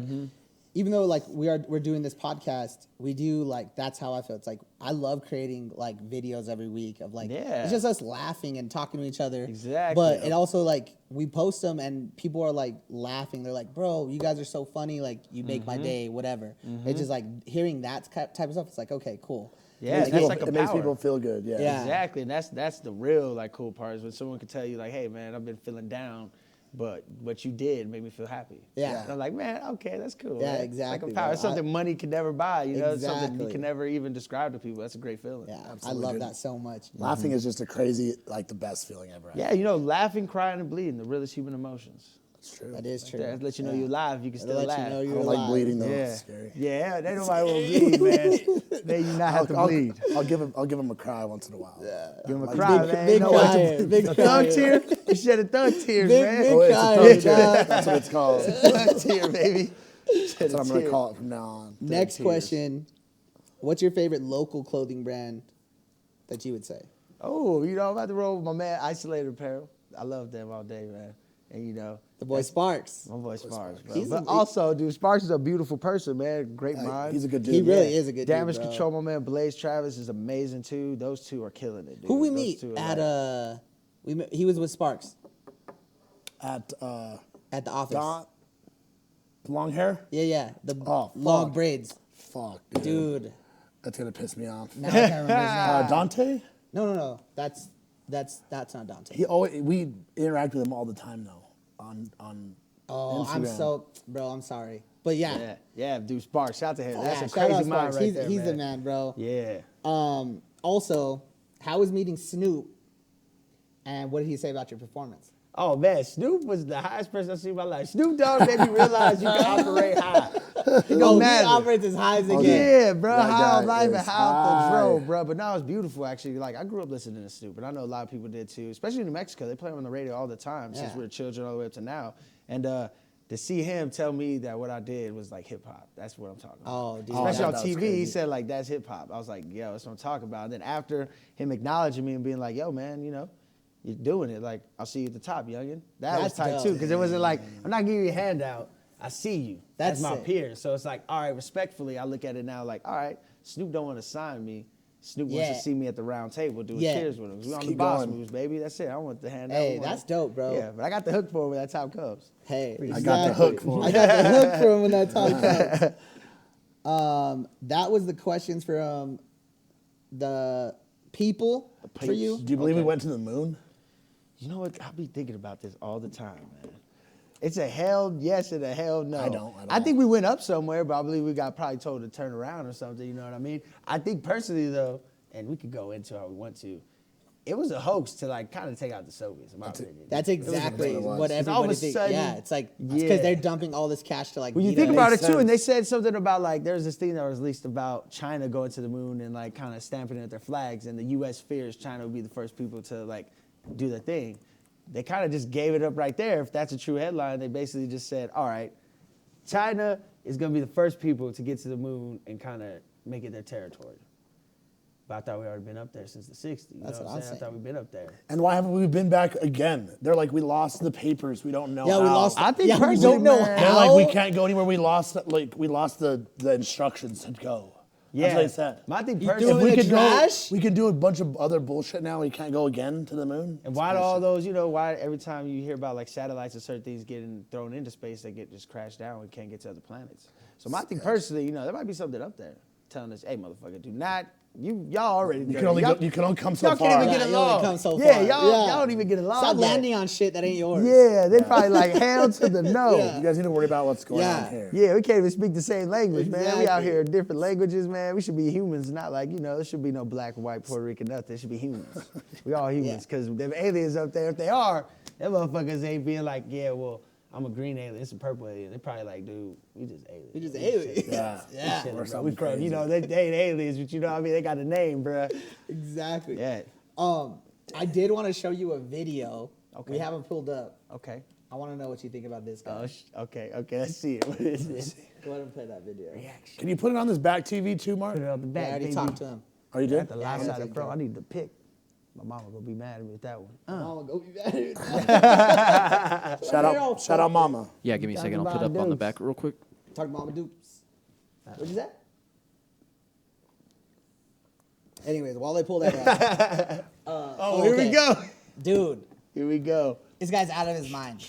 Speaker 1: even though like we're doing this podcast, we do like that's how I feel. It's like I love creating like videos every week of like
Speaker 3: Yeah.
Speaker 1: it's just us laughing and talking to each other.
Speaker 3: Exactly.
Speaker 1: But it also like we post them and people are like laughing. They're like, "Bro, you guys are so funny. Like you make my day. Whatever." It's just like hearing that type of stuff. It's like okay, cool.
Speaker 3: Yeah,
Speaker 2: It
Speaker 3: that's like a
Speaker 2: it makes
Speaker 3: power.
Speaker 2: people feel good. Yeah.
Speaker 1: Yeah.
Speaker 3: Exactly, and that's the real like cool part is when someone can tell you like, hey man, I've been feeling down, but what you did made me feel happy.
Speaker 1: Yeah.
Speaker 3: And I'm like, man, okay, that's cool.
Speaker 1: Yeah,
Speaker 3: man.
Speaker 1: exactly,
Speaker 3: It's like a power.
Speaker 1: bro.
Speaker 3: It's something money can never buy. You know, it's something you
Speaker 1: Exactly.
Speaker 3: can never even describe to people. That's a great feeling.
Speaker 1: Yeah,
Speaker 2: Absolutely,
Speaker 1: I love
Speaker 2: dude.
Speaker 1: that so much.
Speaker 2: Laughing is just a crazy, like the best feeling ever.
Speaker 3: Yeah, you know, laughing, crying, and bleeding, the realest human emotions.
Speaker 2: It's true.
Speaker 1: That is true.
Speaker 3: That lets you know
Speaker 1: Yeah.
Speaker 3: you're alive. You can
Speaker 1: It'll
Speaker 3: still
Speaker 1: let you
Speaker 3: laugh.
Speaker 1: know
Speaker 2: I
Speaker 1: you're
Speaker 2: don't like
Speaker 1: alive.
Speaker 2: bleeding though.
Speaker 3: Yeah,
Speaker 2: It's scary.
Speaker 3: yeah, they nobody will bleed, man. They you not have to bleed.
Speaker 2: I'll give him a cry once in a while. Yeah.
Speaker 3: Give him a
Speaker 2: Like,
Speaker 3: cry,
Speaker 1: big-
Speaker 3: man.
Speaker 1: big
Speaker 3: No way
Speaker 1: crier,
Speaker 3: to-
Speaker 1: big
Speaker 3: a thug
Speaker 1: crier.
Speaker 3: tear. You shed a thug tears,
Speaker 1: Big,
Speaker 3: man.
Speaker 1: big
Speaker 2: Oh, it's a
Speaker 1: crier,
Speaker 2: thug tear.
Speaker 1: dog.
Speaker 2: That's what it's called.
Speaker 3: Thug tear, baby.
Speaker 2: That's what I'm gonna call it from now on.
Speaker 1: Next
Speaker 3: tears.
Speaker 1: question. What's your favorite local clothing brand that you would say?
Speaker 3: Oh, you know, I'm about to roll with my man Isolated Apparel. I love them all day, man. And you know,
Speaker 1: The boy Sparks.
Speaker 3: my boy Sparks, bro.
Speaker 1: He's
Speaker 3: But
Speaker 1: a-
Speaker 3: also, dude, Sparks is a beautiful person, man. Great mind.
Speaker 2: He's a good dude.
Speaker 1: He really
Speaker 2: yeah.
Speaker 1: is a good
Speaker 3: Damage
Speaker 1: dude, bro.
Speaker 3: Control, my man Blaze Travis is amazing too. Those two are killing it, dude.
Speaker 1: Who we
Speaker 3: Those
Speaker 1: meet
Speaker 3: two are
Speaker 1: at
Speaker 3: like-
Speaker 1: he was with Sparks
Speaker 2: At
Speaker 1: at the office.
Speaker 2: Don, long hair.
Speaker 1: Yeah. The
Speaker 2: Oh,
Speaker 1: long
Speaker 2: fuck.
Speaker 1: braids.
Speaker 2: Fuck,
Speaker 1: Dude.
Speaker 2: That's gonna piss me off.
Speaker 1: Now I can't remember his name.
Speaker 2: Dante.
Speaker 1: No. That's not Dante.
Speaker 2: We interact with him all the time though. On
Speaker 1: Oh,
Speaker 2: Instagram.
Speaker 1: I'm sorry. But yeah.
Speaker 3: Yeah, dude, Sparks. Shout out to him. That's
Speaker 1: Yeah,
Speaker 3: a
Speaker 1: shout out
Speaker 3: crazy mind
Speaker 1: Sparks.
Speaker 3: right
Speaker 1: He's
Speaker 3: there,
Speaker 1: the
Speaker 3: man.
Speaker 1: man, bro.
Speaker 3: Yeah.
Speaker 1: Also, how was meeting Snoop? And what did he say about your performance?
Speaker 3: Oh man, Snoop was the highest person I've seen in my life. Snoop Dogg made me realize you can operate high. It don't
Speaker 1: He
Speaker 3: matter.
Speaker 1: operates as high as they
Speaker 2: Oh,
Speaker 1: get.
Speaker 3: Yeah, bro,
Speaker 2: That
Speaker 3: high on
Speaker 2: guy
Speaker 3: life and
Speaker 2: is
Speaker 3: high off the
Speaker 2: high.
Speaker 3: drove, bro. But now it's beautiful, actually. Like, I grew up listening to Snoop, and I know a lot of people did too, especially in New Mexico. They play him on the radio all the time since
Speaker 1: Yeah.
Speaker 3: we were children all the way up to now. And to see him tell me that what I did was like hip hop, that's what I'm talking about.
Speaker 1: Oh, dude.
Speaker 3: Especially on
Speaker 2: that was
Speaker 3: TV, he
Speaker 2: crazy.
Speaker 3: said, like, that's hip hop. I was like, yo, that's what I'm talking about. And then after him acknowledging me and being like, yo, man, you know, you're doing it. Like, I'll see you at the top, youngin. That was
Speaker 1: That's
Speaker 3: tight
Speaker 1: dope.
Speaker 3: too, because it wasn't like, I'm not giving you a handout. I see you.
Speaker 1: That's
Speaker 3: That's my
Speaker 1: sick.
Speaker 3: peer. So it's like, all right, respectfully, I look at it now like, all right, Snoop don't want to sign me. Snoop wants
Speaker 1: Yeah.
Speaker 3: to see me at the round table doing
Speaker 1: Yeah.
Speaker 3: cheers with him. We on the
Speaker 2: keep
Speaker 3: boss
Speaker 2: going.
Speaker 3: moves, baby. That's it. I don't want the handout.
Speaker 1: Hey,
Speaker 3: I want
Speaker 1: that's
Speaker 3: it.
Speaker 1: dope, bro.
Speaker 3: Yeah, but I got the hook for it when that time comes.
Speaker 1: Hey,
Speaker 2: I got the hook for him.
Speaker 1: I got the hook for him when that time comes. That was the questions from the people for you.
Speaker 2: Do you believe we went to the moon?
Speaker 3: You know what? I'll be thinking about this all the time, man. It's a hell yes and a hell no.
Speaker 2: I don't.
Speaker 3: I think we went up somewhere, but I believe we got probably told to turn around or something. You know what I mean? I think personally, though, and we could go into how we want to, it was a hoax to like kind of take out the Soviets, in my opinion.
Speaker 1: That's exactly
Speaker 2: what it was.
Speaker 1: what
Speaker 3: It's all of
Speaker 1: everybody
Speaker 3: a
Speaker 1: thinks.
Speaker 3: sudden-
Speaker 1: Yeah, it's like
Speaker 3: Yeah.
Speaker 1: because they're dumping all this cash to like.
Speaker 3: When you
Speaker 1: beat
Speaker 3: think
Speaker 1: us.
Speaker 3: about it
Speaker 2: Makes
Speaker 3: too, and they
Speaker 2: sense.
Speaker 3: said something about like there's this thing that was released about China going to the moon and like kind of stamping it at their flags, and the U.S. fears China would be the first people to like do their thing. They kind of just gave it up right there. If that's a true headline, they basically just said, all right, China is going to be the first people to get to the moon and kind of make it their territory. But I thought we already been up there since the 60s. You
Speaker 1: That's
Speaker 3: know
Speaker 1: what
Speaker 3: what I'm
Speaker 1: I'm
Speaker 3: saying? I thought we'd been up there.
Speaker 2: And why haven't we been back again? They're like, we lost the papers. We don't know.
Speaker 1: Yeah, we
Speaker 2: how.
Speaker 1: lost.
Speaker 3: I think
Speaker 1: yeah, we
Speaker 3: personally,
Speaker 1: don't know
Speaker 3: man-
Speaker 2: They're
Speaker 1: how.
Speaker 2: like, we can't go anywhere. We lost the instructions to go. That's what they said.
Speaker 3: My thing
Speaker 1: You
Speaker 3: personally,
Speaker 1: threw it in the
Speaker 2: could
Speaker 1: trash?
Speaker 2: go, we can do a bunch of other bullshit now. We can't go again to the moon.
Speaker 3: and why do all those, you know, why every time you hear about like satellites and certain things getting thrown into space, they get just crashed down. We can't get to other planets. So my thing personally, you know, there might be something up there telling us, hey, motherfucker, do not, y'all already
Speaker 2: You
Speaker 3: dirty.
Speaker 2: can only
Speaker 3: Y'all-
Speaker 2: go, you can only come so
Speaker 3: y'all
Speaker 2: far.
Speaker 3: can't even
Speaker 1: Yeah,
Speaker 3: get
Speaker 1: you only
Speaker 3: along.
Speaker 1: come so
Speaker 3: yeah,
Speaker 1: far.
Speaker 3: y'all
Speaker 1: Yeah.
Speaker 3: don't even get along.
Speaker 1: Stop
Speaker 3: yet.
Speaker 1: landing on shit that ain't yours.
Speaker 3: Yeah, they probably like hell to the no.
Speaker 1: Yeah.
Speaker 2: You guys need to worry about what's going
Speaker 1: Yeah.
Speaker 2: on here.
Speaker 3: Yeah, we can't even speak the same language, man. We out
Speaker 1: Exactly.
Speaker 3: here in different languages, man. We should be humans, not like, you know, there should be no black, white, Puerto Rican, nothing. It should be humans. We all humans, because them aliens up there, if they are, them motherfuckers ain't being like, yeah, well, I'm a green alien, it's a purple alien. They probably like, dude, we just aliens.
Speaker 1: We just aliens.
Speaker 2: Yeah.
Speaker 1: Yeah.
Speaker 3: Chilling,
Speaker 2: Or
Speaker 3: bro.
Speaker 2: something
Speaker 3: We from,
Speaker 2: crazy.
Speaker 3: you know, they ain't aliens, but you know what I mean? They got a name, bro.
Speaker 1: Exactly.
Speaker 3: Yeah.
Speaker 1: I did want to show you a video.
Speaker 3: Okay.
Speaker 1: We haven't pulled up.
Speaker 3: Okay.
Speaker 1: I want to know what you think about this guy.
Speaker 3: Okay, let's see it. What is this?
Speaker 1: Go ahead and play that video.
Speaker 2: Can you put it on this back TV too, Mark?
Speaker 3: Put it on the
Speaker 1: Yeah,
Speaker 3: back,
Speaker 1: I already
Speaker 3: baby.
Speaker 1: talked to him.
Speaker 2: Oh, you
Speaker 3: At
Speaker 2: did?
Speaker 3: the left
Speaker 1: Yeah,
Speaker 3: side of
Speaker 1: yeah.
Speaker 3: pro, I need to pick. My mama gonna be mad at me with that one.
Speaker 1: Mama, go be bad.
Speaker 2: Shout out, Mama.
Speaker 4: Yeah, give me a
Speaker 3: Talking
Speaker 4: second. I'll put
Speaker 3: about
Speaker 4: up on the
Speaker 3: dudes.
Speaker 4: back real quick.
Speaker 1: Talk Mama Dukes. What'd you say? Anyways, while they pull that up.
Speaker 3: Oh, here we
Speaker 1: okay.
Speaker 3: go.
Speaker 1: Dude,
Speaker 3: Here we go.
Speaker 1: this guy's out of his mind.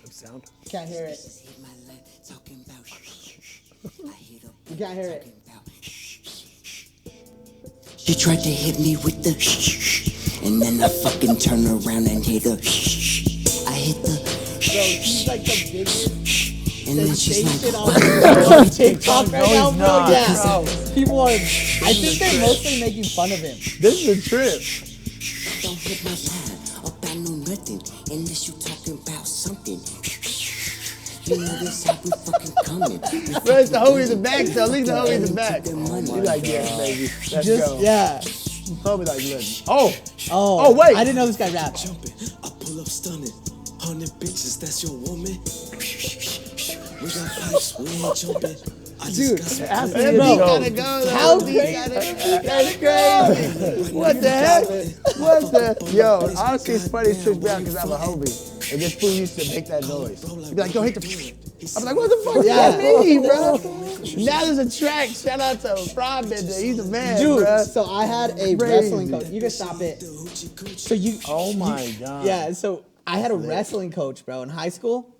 Speaker 2: Good sound.
Speaker 1: Can't hear it. You can't hear it.
Speaker 4: She tried to hit me with the and then I fucking turn around and hit her. I hit the
Speaker 1: Bro, he's like the biggest
Speaker 4: and then she's
Speaker 1: sensation
Speaker 4: like,
Speaker 1: on TikTok right now, bro.
Speaker 3: not,
Speaker 1: Yeah.
Speaker 3: bro.
Speaker 1: People are, I think they're mostly making fun of him.
Speaker 3: This is a trip.
Speaker 4: don't hit my line up, I know nothing unless you talking about something. You know this how we fucking coming.
Speaker 3: Bro, it's the homie in the back, though. Leave the homie in the back.
Speaker 4: Money.
Speaker 3: You like, yes, baby. Let's
Speaker 1: Just,
Speaker 3: go.
Speaker 1: yeah.
Speaker 3: Homie like, listen. Oh.
Speaker 1: Oh,
Speaker 3: wait.
Speaker 1: I didn't know this guy rapped.
Speaker 4: Jumping, I pull up stunning. 100 bitches, that's your woman. We got pipes, we ain't jumping. I
Speaker 1: Dude,
Speaker 4: just got
Speaker 3: After
Speaker 4: some
Speaker 3: the
Speaker 1: Bro,
Speaker 3: beat gotta go.
Speaker 1: how
Speaker 3: The beat
Speaker 1: great-
Speaker 3: gotta- That's crazy. What the heck? What the? Yo, honestly, it's funny. It trips me out because I have a homie. And this fool used to make that noise. He'd be like, yo, hit the... I'm like, what the fuck does that mean, bro? Now there's a track. Shout out to Frog Bender. He's a man,
Speaker 1: Dude,
Speaker 3: bro.
Speaker 1: so I had a
Speaker 3: Crazy.
Speaker 1: wrestling coach. You can stop it. So you.
Speaker 2: Oh my god.
Speaker 1: Yeah, so I had a wrestling coach, bro, in high school,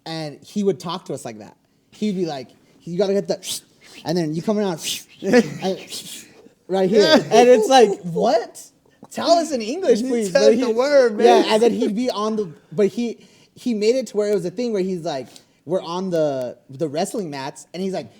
Speaker 1: and he would talk to us like that. He'd be like, "You gotta get that," and then you come around, and, right here, and it's like, what? Tell us in English, please.
Speaker 3: tell
Speaker 1: But
Speaker 3: us the word, man.
Speaker 1: Yeah, and then he'd be on the, but he made it to where it was a thing where he's like, we're on the wrestling mats, and he's like.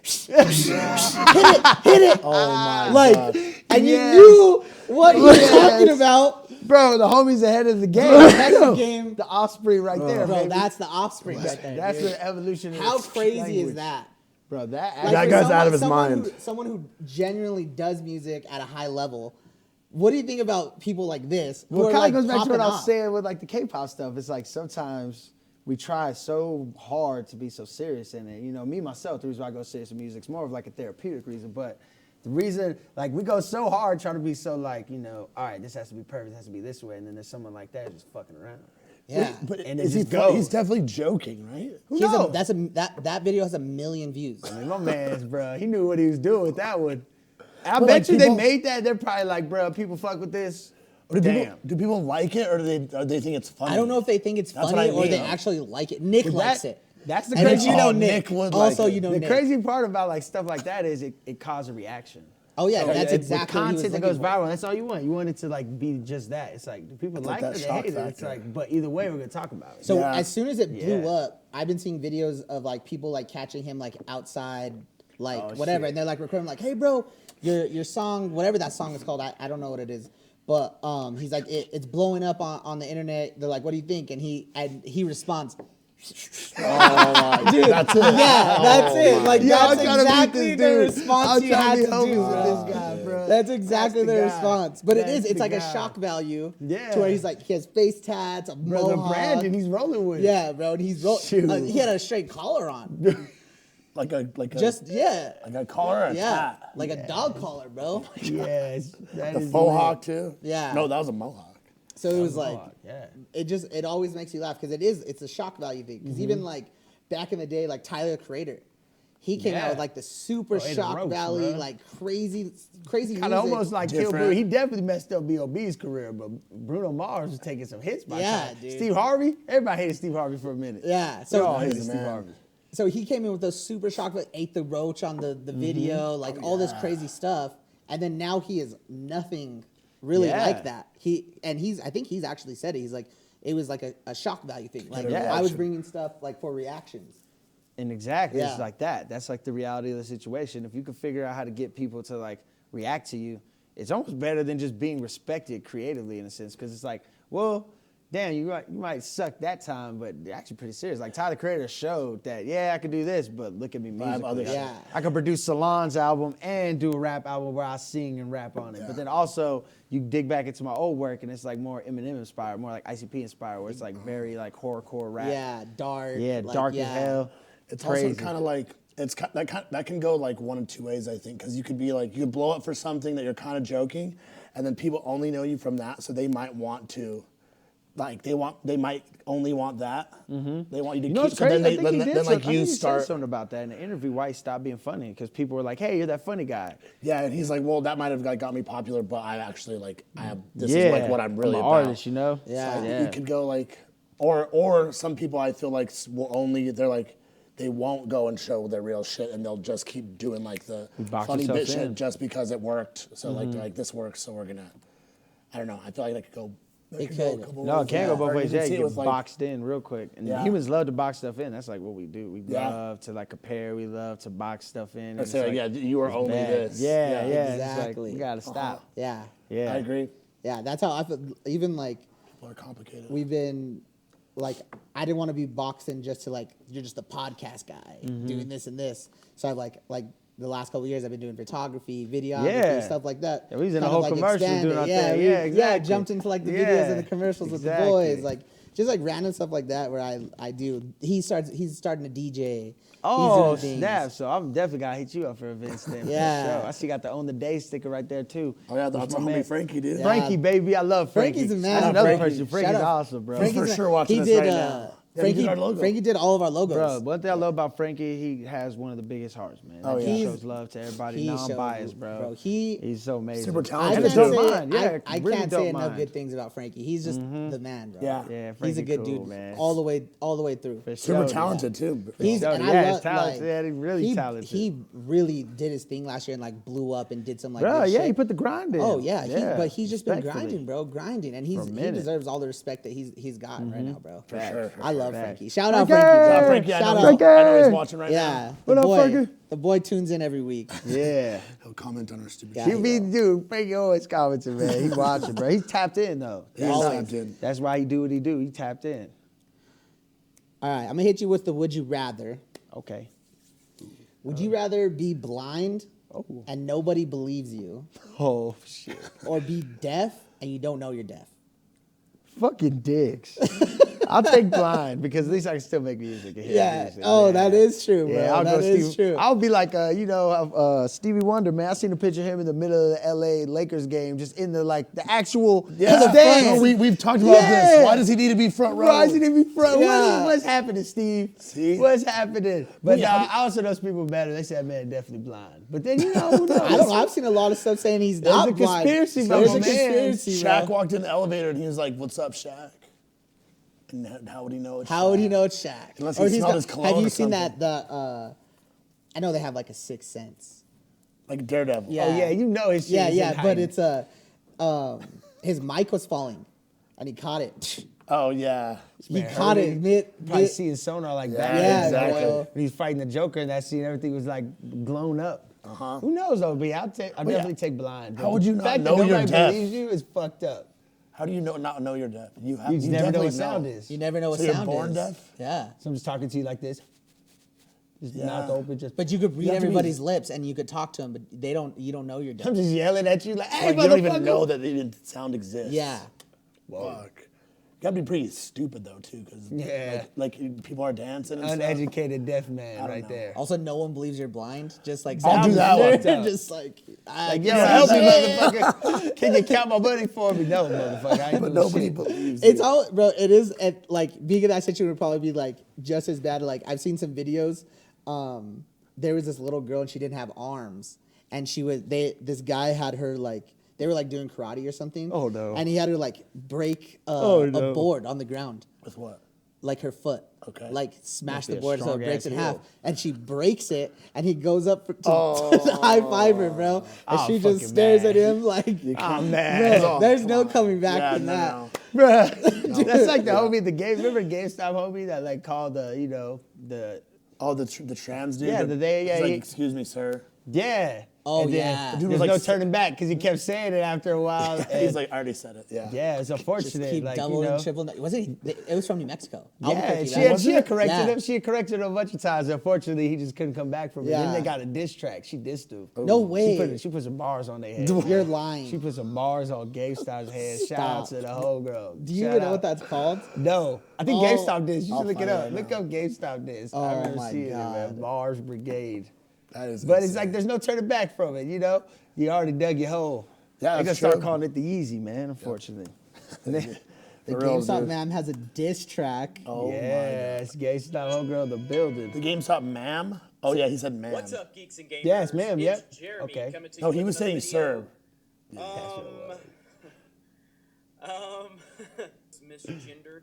Speaker 1: Hit it!
Speaker 2: Oh my
Speaker 1: Like,
Speaker 2: god.
Speaker 1: and you
Speaker 3: Yes.
Speaker 1: knew what he was
Speaker 3: Yes.
Speaker 1: talking about.
Speaker 3: Bro, the homie's ahead of the game.
Speaker 1: That's the game.
Speaker 3: The offspring right there,
Speaker 1: Bro,
Speaker 3: baby.
Speaker 1: that's the offspring right there.
Speaker 3: That's
Speaker 1: dude.
Speaker 3: the evolution of
Speaker 1: How
Speaker 3: the
Speaker 1: crazy
Speaker 3: language.
Speaker 1: is that?
Speaker 3: Bro, that
Speaker 1: Like,
Speaker 2: That
Speaker 1: for
Speaker 2: guy's out of his
Speaker 1: someone
Speaker 2: mind.
Speaker 1: someone who genuinely does music at a high level. What do you think about people like this? Who
Speaker 3: Well,
Speaker 1: are,
Speaker 3: it kind
Speaker 1: like,
Speaker 3: of goes back to what
Speaker 1: popping
Speaker 3: I was
Speaker 1: off?
Speaker 3: saying with like the K-pop stuff. It's like sometimes we try so hard to be so serious in it. You know, me myself, the reason why I go serious in music is more of like a therapeutic reason. But the reason, like, we go so hard trying to be so like, you know, all right, this has to be perfect, it has to be this way, and then there's someone like that just fucking around.
Speaker 1: Yeah,
Speaker 2: But
Speaker 3: And
Speaker 2: is
Speaker 3: it
Speaker 2: he
Speaker 3: just goes.
Speaker 2: he's definitely joking, right?
Speaker 3: Who
Speaker 1: He's
Speaker 3: knows?
Speaker 1: that video has 1 million views.
Speaker 3: I mean, my man's, bro, he knew what he was doing with that one. I
Speaker 2: But,
Speaker 3: bet
Speaker 2: like,
Speaker 3: you
Speaker 2: people-
Speaker 3: they made that. They're probably like, bro, people fuck with this.
Speaker 2: Do
Speaker 3: Damn.
Speaker 2: people, do people like it or do they think it's funny?
Speaker 1: I don't know if they think it's
Speaker 2: That's
Speaker 1: funny
Speaker 2: what I
Speaker 1: or they
Speaker 2: mean.
Speaker 1: actually like it. Nick likes
Speaker 3: that-
Speaker 1: it.
Speaker 3: that's the
Speaker 1: And
Speaker 3: crazy-
Speaker 1: you know
Speaker 2: Oh,
Speaker 1: Nick.
Speaker 2: Nick would
Speaker 1: Also,
Speaker 2: like it.
Speaker 1: you know
Speaker 3: The
Speaker 1: Nick.
Speaker 3: crazy part about like stuff like that is it caused a reaction.
Speaker 1: Oh yeah, that's
Speaker 3: With
Speaker 1: exactly what he was
Speaker 3: content that
Speaker 1: looking
Speaker 3: goes
Speaker 1: for.
Speaker 3: viral. That's all you want. You want it to like be just that. It's like, do people
Speaker 2: It's
Speaker 3: like
Speaker 2: like
Speaker 3: it?
Speaker 2: that
Speaker 3: They
Speaker 2: shock
Speaker 3: hate it. It's
Speaker 2: factor.
Speaker 3: like, but either way, we're gonna talk about it.
Speaker 1: So
Speaker 2: Yeah.
Speaker 1: as soon as it blew
Speaker 3: Yeah.
Speaker 1: up, I've been seeing videos of like people like catching him like outside, like
Speaker 3: Oh,
Speaker 1: whatever,
Speaker 3: shit.
Speaker 1: and they're like recording like, "Hey, bro, your song, whatever that song is called, I don't know what it is." But he's like, it's blowing up on the internet. They're like, "What do you think?" And he responds,
Speaker 2: Oh my
Speaker 1: "Dude,
Speaker 2: that's it.
Speaker 1: yeah, that's it. Like
Speaker 3: Yo, I'm
Speaker 1: that's
Speaker 3: trying to meet
Speaker 1: exactly
Speaker 3: this
Speaker 1: the
Speaker 3: dude.
Speaker 1: response
Speaker 3: I'm
Speaker 1: you
Speaker 3: trying
Speaker 1: had
Speaker 3: to
Speaker 1: to
Speaker 3: be homies
Speaker 1: do,
Speaker 3: with
Speaker 1: bro.
Speaker 3: this guy, bro.
Speaker 1: That's exactly
Speaker 3: That's
Speaker 1: the
Speaker 3: the
Speaker 1: response.
Speaker 3: guy.
Speaker 1: But
Speaker 3: That's
Speaker 1: it's
Speaker 3: the
Speaker 1: like a
Speaker 3: guy.
Speaker 1: shock value.
Speaker 3: Yeah.
Speaker 1: To where he's like, he has face tats, a
Speaker 3: Bro, the
Speaker 1: mohawk.
Speaker 3: branding, he's rolling with.
Speaker 1: Yeah, bro, and
Speaker 3: Shoot.
Speaker 1: he had a straight collar on.
Speaker 2: Like a
Speaker 1: Just yeah,
Speaker 2: like a collar or a
Speaker 1: yeah,
Speaker 2: cat.
Speaker 1: like a dog collar, bro.
Speaker 3: Yes. That
Speaker 2: The
Speaker 3: is
Speaker 2: faux
Speaker 3: lit.
Speaker 2: hawk too.
Speaker 1: Yeah.
Speaker 2: No, that was a mohawk.
Speaker 1: So it was like,
Speaker 3: Yeah.
Speaker 1: it always makes you laugh because it's a shock value thing. Because even like back in the day, like Tyler Creator, he came out
Speaker 3: Yeah.
Speaker 1: with like the super
Speaker 3: Bro, Ada
Speaker 1: shock
Speaker 3: Roach,
Speaker 1: value,
Speaker 3: bro.
Speaker 1: like crazy
Speaker 3: Kind
Speaker 1: music.
Speaker 3: of almost like Kill
Speaker 2: Different.
Speaker 3: Bill. He definitely messed up B.O.B.'s career, but Bruno Mars was taking some hits by
Speaker 1: Yeah,
Speaker 3: time.
Speaker 1: dude.
Speaker 3: Steve Harvey, everybody hated Steve Harvey for a minute.
Speaker 1: Yeah,
Speaker 3: We all
Speaker 1: so
Speaker 3: hated
Speaker 2: He's the
Speaker 3: Steve
Speaker 2: man.
Speaker 3: Harvey.
Speaker 1: so he came in with those super shock, like ate the roach on the video, like all this crazy stuff, and then now he is nothing really
Speaker 3: Yeah.
Speaker 1: like that. I think he's actually said it. He's like, it was like a shock value thing. Like
Speaker 2: Yeah.
Speaker 1: I was bringing stuff like for reactions.
Speaker 3: And exactly,
Speaker 1: Yeah.
Speaker 3: it's like that. That's like the reality of the situation. If you can figure out how to get people to like react to you, it's almost better than just being respected creatively in a sense. Because it's like, well, damn, you might suck that time, but you're actually pretty serious. Like Tyler Creator showed that, yeah, I could do this, but look at me
Speaker 2: I have
Speaker 3: musically.
Speaker 2: other
Speaker 1: Yeah.
Speaker 3: I could produce Salon's album and do a rap album where I sing and rap on it. But then also you dig back into my old work and it's like more Eminem inspired, more like ICP inspired, where it's like very like horrorcore rap.
Speaker 1: Yeah, dark.
Speaker 3: Yeah,
Speaker 1: like,
Speaker 3: dark
Speaker 1: yeah.
Speaker 3: as hell.
Speaker 2: It's
Speaker 3: Crazy.
Speaker 2: also kind of like that can go like one of two ways, I think, because you could be like you could blow up for something that you're kind of joking, and then people only know you from that, so they might want to, like they might only want that. They want you to
Speaker 3: You know
Speaker 2: keep.
Speaker 3: what's
Speaker 2: So
Speaker 3: crazy?
Speaker 2: then
Speaker 3: I think he did
Speaker 2: then like
Speaker 3: something- I
Speaker 2: you
Speaker 3: think he said
Speaker 2: start.
Speaker 3: something about that in the interview. Why he stopped being funny? Because people were like, "Hey, you're that funny guy."
Speaker 2: Yeah, and he's like, well, that might have like got me popular, but I actually like I have this is like what I'm really
Speaker 3: an
Speaker 2: about.
Speaker 3: artist, you know.
Speaker 1: Yeah.
Speaker 2: You could go like, or some people I feel like will only they're like they won't go and show their real shit, and they'll just keep doing like the
Speaker 3: box
Speaker 2: funny
Speaker 3: yourself
Speaker 2: bit shit
Speaker 3: in.
Speaker 2: just because it worked. So like they're like, this works, so we're gonna. I don't know. I feel like that could go.
Speaker 1: It
Speaker 2: go a
Speaker 1: could.
Speaker 2: couple
Speaker 3: No,
Speaker 2: ways.
Speaker 3: it can't go both
Speaker 2: Or you
Speaker 3: ways.
Speaker 2: can
Speaker 3: Yeah,
Speaker 2: see
Speaker 3: you
Speaker 2: it
Speaker 3: get
Speaker 2: with, like,
Speaker 3: boxed in real quick. And
Speaker 2: Yeah.
Speaker 3: humans love to box stuff in. That's like what we do. We
Speaker 2: Yeah.
Speaker 3: love to like compare. We love to box stuff in. and
Speaker 2: Let's
Speaker 3: it's
Speaker 2: say,
Speaker 3: like,
Speaker 2: yeah, you are
Speaker 3: it's
Speaker 2: only
Speaker 3: bad.
Speaker 2: this.
Speaker 3: Yeah. It's like,
Speaker 1: Exactly.
Speaker 3: we gotta stop.
Speaker 1: Yeah.
Speaker 3: Yeah,
Speaker 2: I agree.
Speaker 1: Yeah, that's how I feel. Even like
Speaker 2: People are complicated.
Speaker 1: we've been, like, I didn't want to be boxed in just to like, you're just a podcast guy doing this and this. So I've like the last couple of years I've been doing photography, videography,
Speaker 3: Yeah.
Speaker 1: stuff like that.
Speaker 3: Yeah, we was in a
Speaker 1: Kind
Speaker 3: whole
Speaker 1: of, like,
Speaker 3: commercial
Speaker 1: expanded.
Speaker 3: doing our
Speaker 1: Yeah,
Speaker 3: thing.
Speaker 1: we-
Speaker 3: Yeah, exactly.
Speaker 1: jumped into like the videos
Speaker 3: Yeah,
Speaker 1: and the commercials with the
Speaker 3: exactly.
Speaker 1: boys, like just like random stuff like that where I do. He's starting to DJ.
Speaker 3: Oh,
Speaker 1: He's doing things.
Speaker 3: snap. So I'm definitely got to hit you up for events then.
Speaker 1: Yeah.
Speaker 3: For sure. I see you got the On the Day sticker right there too.
Speaker 2: Oh yeah, that's
Speaker 3: With
Speaker 2: my
Speaker 3: my
Speaker 2: homie
Speaker 3: man.
Speaker 2: Frankie, dude.
Speaker 1: Yeah.
Speaker 3: Frankie, baby. I love Frankie.
Speaker 1: Frankie's a man.
Speaker 3: That's another
Speaker 2: Frankie.
Speaker 3: person. Frankie's
Speaker 1: Shout out.
Speaker 3: awesome, bro.
Speaker 2: Frankie's for sure watching
Speaker 1: he
Speaker 2: us
Speaker 1: did,
Speaker 2: right now. Yeah, he did our logo.
Speaker 1: Frankie did all of our logos.
Speaker 3: Bro, one thing I love about Frankie, he has one of the biggest hearts, man.
Speaker 2: Oh,
Speaker 3: He
Speaker 2: yeah.
Speaker 3: shows love to everybody,
Speaker 1: He
Speaker 3: non-biased,
Speaker 1: shows-
Speaker 3: bro.
Speaker 1: bro, he's
Speaker 3: so amazing.
Speaker 2: super
Speaker 1: I
Speaker 2: talented.
Speaker 3: And a
Speaker 1: can't
Speaker 3: dope
Speaker 1: say,
Speaker 3: mind. Yeah,
Speaker 1: I
Speaker 3: really
Speaker 1: can't
Speaker 3: dope
Speaker 1: say enough
Speaker 3: mind.
Speaker 1: good things about Frankie. He's just the man, bro.
Speaker 2: Yeah.
Speaker 3: Yeah,
Speaker 1: he's
Speaker 3: Frankie
Speaker 1: a good
Speaker 3: cool,
Speaker 1: dude,
Speaker 3: man.
Speaker 1: all the way through.
Speaker 3: For
Speaker 2: Super
Speaker 3: sure,
Speaker 2: talented too.
Speaker 1: He's
Speaker 3: Yeah,
Speaker 1: and
Speaker 3: yeah,
Speaker 1: I
Speaker 3: he's
Speaker 1: love,
Speaker 3: talented.
Speaker 1: like,
Speaker 3: Yeah, he's really talented.
Speaker 1: He really did his thing last year and like blew up and did some like
Speaker 3: Bro,
Speaker 1: good
Speaker 3: yeah,
Speaker 1: shit.
Speaker 3: he put the grind in.
Speaker 1: Oh yeah, but he's just been
Speaker 3: respectfully.
Speaker 1: grinding, bro, grinding, and he
Speaker 3: minute.
Speaker 1: deserves all the respect that he's gotten right now, bro.
Speaker 2: For sure.
Speaker 1: I love
Speaker 3: Facts.
Speaker 1: Frankie. Shout out
Speaker 3: Frankie!
Speaker 1: Frankie.
Speaker 2: Shout out
Speaker 1: bro.
Speaker 2: Frankie. I
Speaker 1: Shout
Speaker 2: know,
Speaker 1: out.
Speaker 2: he's, I know he's watching right
Speaker 1: Yeah,
Speaker 2: now.
Speaker 3: What up, Frankie?
Speaker 1: the boy tunes in every week.
Speaker 3: Yeah.
Speaker 2: He'll comment on our stupid
Speaker 1: Yeah.
Speaker 2: shit.
Speaker 3: He be, dude, Frankie always commenting, man. He watching, bro. He's tapped in, though.
Speaker 2: He's
Speaker 1: Always.
Speaker 2: tapped in.
Speaker 3: That's why he do what he do. He tapped in.
Speaker 1: All right, I'm gonna hit you with the would you rather.
Speaker 3: Okay.
Speaker 1: Would you rather be blind
Speaker 3: Oh.
Speaker 1: and nobody believes you,
Speaker 3: Oh, shit.
Speaker 1: or be deaf and you don't know you're deaf?
Speaker 3: Fucking dicks. I'll take blind because at least I can still make music. And hear
Speaker 1: Yeah.
Speaker 3: music.
Speaker 1: Oh, that is true, bro.
Speaker 3: Yeah, I'll
Speaker 1: That
Speaker 3: go
Speaker 1: is
Speaker 3: Stevie.
Speaker 1: true.
Speaker 3: I'll be like, Stevie Wonder, man. I seen a picture of him in the middle of the LA Lakers game, just in the actual
Speaker 2: Yeah,
Speaker 3: stand.
Speaker 2: we've talked about
Speaker 3: Yeah.
Speaker 2: this. Why does he need to be front row?
Speaker 3: Why is he to be front?
Speaker 1: Yeah.
Speaker 3: What's happening, Steve?
Speaker 2: See?
Speaker 3: What's happening? But
Speaker 2: Yeah.
Speaker 3: I also know some people better. They said, man, definitely blind. But then, who knows?
Speaker 1: I don't know. I've seen a lot of stuff saying he's
Speaker 3: There's
Speaker 1: not
Speaker 3: a
Speaker 1: blind.
Speaker 3: conspiracy,
Speaker 1: There's
Speaker 3: bro,
Speaker 1: a
Speaker 3: man.
Speaker 1: conspiracy,
Speaker 2: Shaq
Speaker 1: bro.
Speaker 2: walked in the elevator and he was like, "What's up, Shaq?" And how would he know it's
Speaker 1: How would he
Speaker 2: Shaq?
Speaker 1: know it's Shaq?
Speaker 2: Unless he
Speaker 1: Or he's
Speaker 2: smelled his cologne
Speaker 1: Have you
Speaker 2: or
Speaker 1: seen
Speaker 2: something.
Speaker 1: I know they have like a sixth sense.
Speaker 2: Like Daredevil.
Speaker 1: Yeah.
Speaker 3: Oh, yeah, you know his shit.
Speaker 1: Yeah,
Speaker 3: is
Speaker 1: yeah,
Speaker 3: in
Speaker 1: but
Speaker 3: hiding.
Speaker 1: it's his mic was falling, and he caught it.
Speaker 2: Oh yeah.
Speaker 1: He
Speaker 3: Man,
Speaker 1: caught
Speaker 3: Herbie
Speaker 1: it mid.
Speaker 3: Probably seeing sonar like that.
Speaker 1: Yeah,
Speaker 2: exactly.
Speaker 1: bro.
Speaker 3: When he's fighting the Joker in that scene, everything was like blown up.
Speaker 2: Uh-huh.
Speaker 3: Who knows though? But I'll definitely
Speaker 2: yeah.
Speaker 3: take blind.
Speaker 2: How would you
Speaker 3: The
Speaker 2: not
Speaker 3: fact
Speaker 2: know
Speaker 3: that
Speaker 2: you're
Speaker 3: nobody
Speaker 2: deaf?
Speaker 3: believes you is fucked up.
Speaker 2: How do you not know you're deaf? You
Speaker 3: You just never know
Speaker 2: definitely
Speaker 3: what sound is.
Speaker 1: You never know what
Speaker 2: So you're
Speaker 1: sound
Speaker 2: born
Speaker 1: is.
Speaker 2: deaf?
Speaker 1: Yeah,
Speaker 3: So I'm just talking to you like this. Just
Speaker 2: Yeah.
Speaker 3: mouth open, just.
Speaker 1: but you could read
Speaker 2: have to be-
Speaker 1: everybody's lips, and you could talk to them, but you don't know you're deaf.
Speaker 3: I'm just yelling at you like, hey,
Speaker 2: Like, you don't even
Speaker 3: motherfucker.
Speaker 2: know that even sound exists.
Speaker 1: Yeah,
Speaker 2: Fuck. You gotta be pretty stupid though too, because
Speaker 3: Yeah.
Speaker 2: like people are dancing and stuff.
Speaker 3: Uneducated deaf man
Speaker 2: don't
Speaker 3: right
Speaker 2: know.
Speaker 3: there.
Speaker 1: Also, no one believes you're blind. Just like
Speaker 2: I'll do
Speaker 1: sound
Speaker 2: that one.
Speaker 1: they're just like,
Speaker 3: Like, yo, help me, motherfucker. Can you count my money for me? No, motherfucker. I ain't
Speaker 2: But
Speaker 3: doing
Speaker 2: nobody
Speaker 3: shit.
Speaker 2: believes
Speaker 1: It's
Speaker 2: you.
Speaker 1: all, bro. It is at like being in that situation would probably be like just as bad. Like I've seen some videos. There was this little girl and she didn't have arms, and this guy had her like they were like doing karate or something.
Speaker 3: Oh, no.
Speaker 1: And he had her like break
Speaker 3: Oh,
Speaker 1: a
Speaker 3: no.
Speaker 1: board on the ground,
Speaker 2: With what?
Speaker 1: like her foot.
Speaker 2: Okay.
Speaker 1: Like smash
Speaker 3: Must be
Speaker 1: the
Speaker 3: a
Speaker 1: board so it
Speaker 3: strong-ass
Speaker 1: breaks in half,
Speaker 3: heel.
Speaker 1: and she breaks it, and he goes up to high five her, bro, and
Speaker 3: Oh,
Speaker 1: she just
Speaker 3: fucking
Speaker 1: stares
Speaker 3: man.
Speaker 1: at him like,
Speaker 3: Oh, man.
Speaker 1: bro, there's no coming back
Speaker 2: Yeah,
Speaker 1: from
Speaker 2: no,
Speaker 1: that.
Speaker 2: no.
Speaker 3: Bruh. That's like the homie at the game. Remember GameStop homie that like called the
Speaker 2: Oh, the trans dude.
Speaker 3: Yeah,
Speaker 2: that-
Speaker 3: yeah,
Speaker 2: he's like,
Speaker 3: he-
Speaker 2: excuse me, sir.
Speaker 3: yeah.
Speaker 1: Oh,
Speaker 3: And then
Speaker 1: yeah. The
Speaker 2: dude
Speaker 3: There's
Speaker 2: was
Speaker 3: no
Speaker 2: like-
Speaker 3: turning back because he kept saying it after a while.
Speaker 2: He's
Speaker 3: and-
Speaker 2: like, I already said it. Yeah.
Speaker 3: yeah, it's
Speaker 1: Just
Speaker 3: unfortunate.
Speaker 1: keep
Speaker 3: like,
Speaker 1: double
Speaker 3: you know.
Speaker 1: and triple. Wasn't he? It was from New Mexico.
Speaker 3: Yeah,
Speaker 1: Albuquerque,
Speaker 3: she
Speaker 1: right?
Speaker 3: had, she had corrected
Speaker 1: Yeah.
Speaker 3: him. She had corrected him a bunch of times. Unfortunately, he just couldn't come back from it.
Speaker 1: Yeah.
Speaker 3: Then they got a diss track. She dissed him.
Speaker 1: No way.
Speaker 3: She put some bars on their head.
Speaker 1: You're lying.
Speaker 3: She put some bars on GameStop's head. Shout out
Speaker 1: Stop.
Speaker 3: to the whole girl.
Speaker 1: Do you
Speaker 3: Shout
Speaker 1: even know
Speaker 3: out.
Speaker 1: what that's called?
Speaker 3: No, I think
Speaker 1: Oh.
Speaker 3: GameStop did. You
Speaker 2: I'll
Speaker 3: should look it
Speaker 2: find it
Speaker 3: up.
Speaker 2: right
Speaker 3: Look
Speaker 2: now.
Speaker 3: up GameStop did.
Speaker 1: Oh,
Speaker 3: I remember
Speaker 1: my
Speaker 3: seeing it, man.
Speaker 1: God.
Speaker 3: Bars Brigade.
Speaker 2: That is.
Speaker 3: But it's
Speaker 2: insane.
Speaker 3: like there's no turning back from it, you know? You already dug your hole.
Speaker 2: Yeah,
Speaker 3: They're gonna
Speaker 2: that's
Speaker 3: start
Speaker 2: true.
Speaker 3: calling it the easy, man, unfortunately. And then-
Speaker 1: The
Speaker 2: For real,
Speaker 1: GameStop
Speaker 2: dude.
Speaker 1: ma'am has a diss track.
Speaker 2: Oh
Speaker 3: yeah, it's GameStop homegirl in the building.
Speaker 2: The GameStop ma'am? Oh yeah, he said ma'am.
Speaker 5: What's up, geeks and gamers?
Speaker 3: Yes, ma'am,
Speaker 5: It's
Speaker 3: yep.
Speaker 5: Jeremy
Speaker 3: Okay.
Speaker 5: coming to
Speaker 2: No,
Speaker 5: you
Speaker 2: he
Speaker 5: with
Speaker 2: was saying
Speaker 5: another
Speaker 2: sir.
Speaker 5: It's misgendered.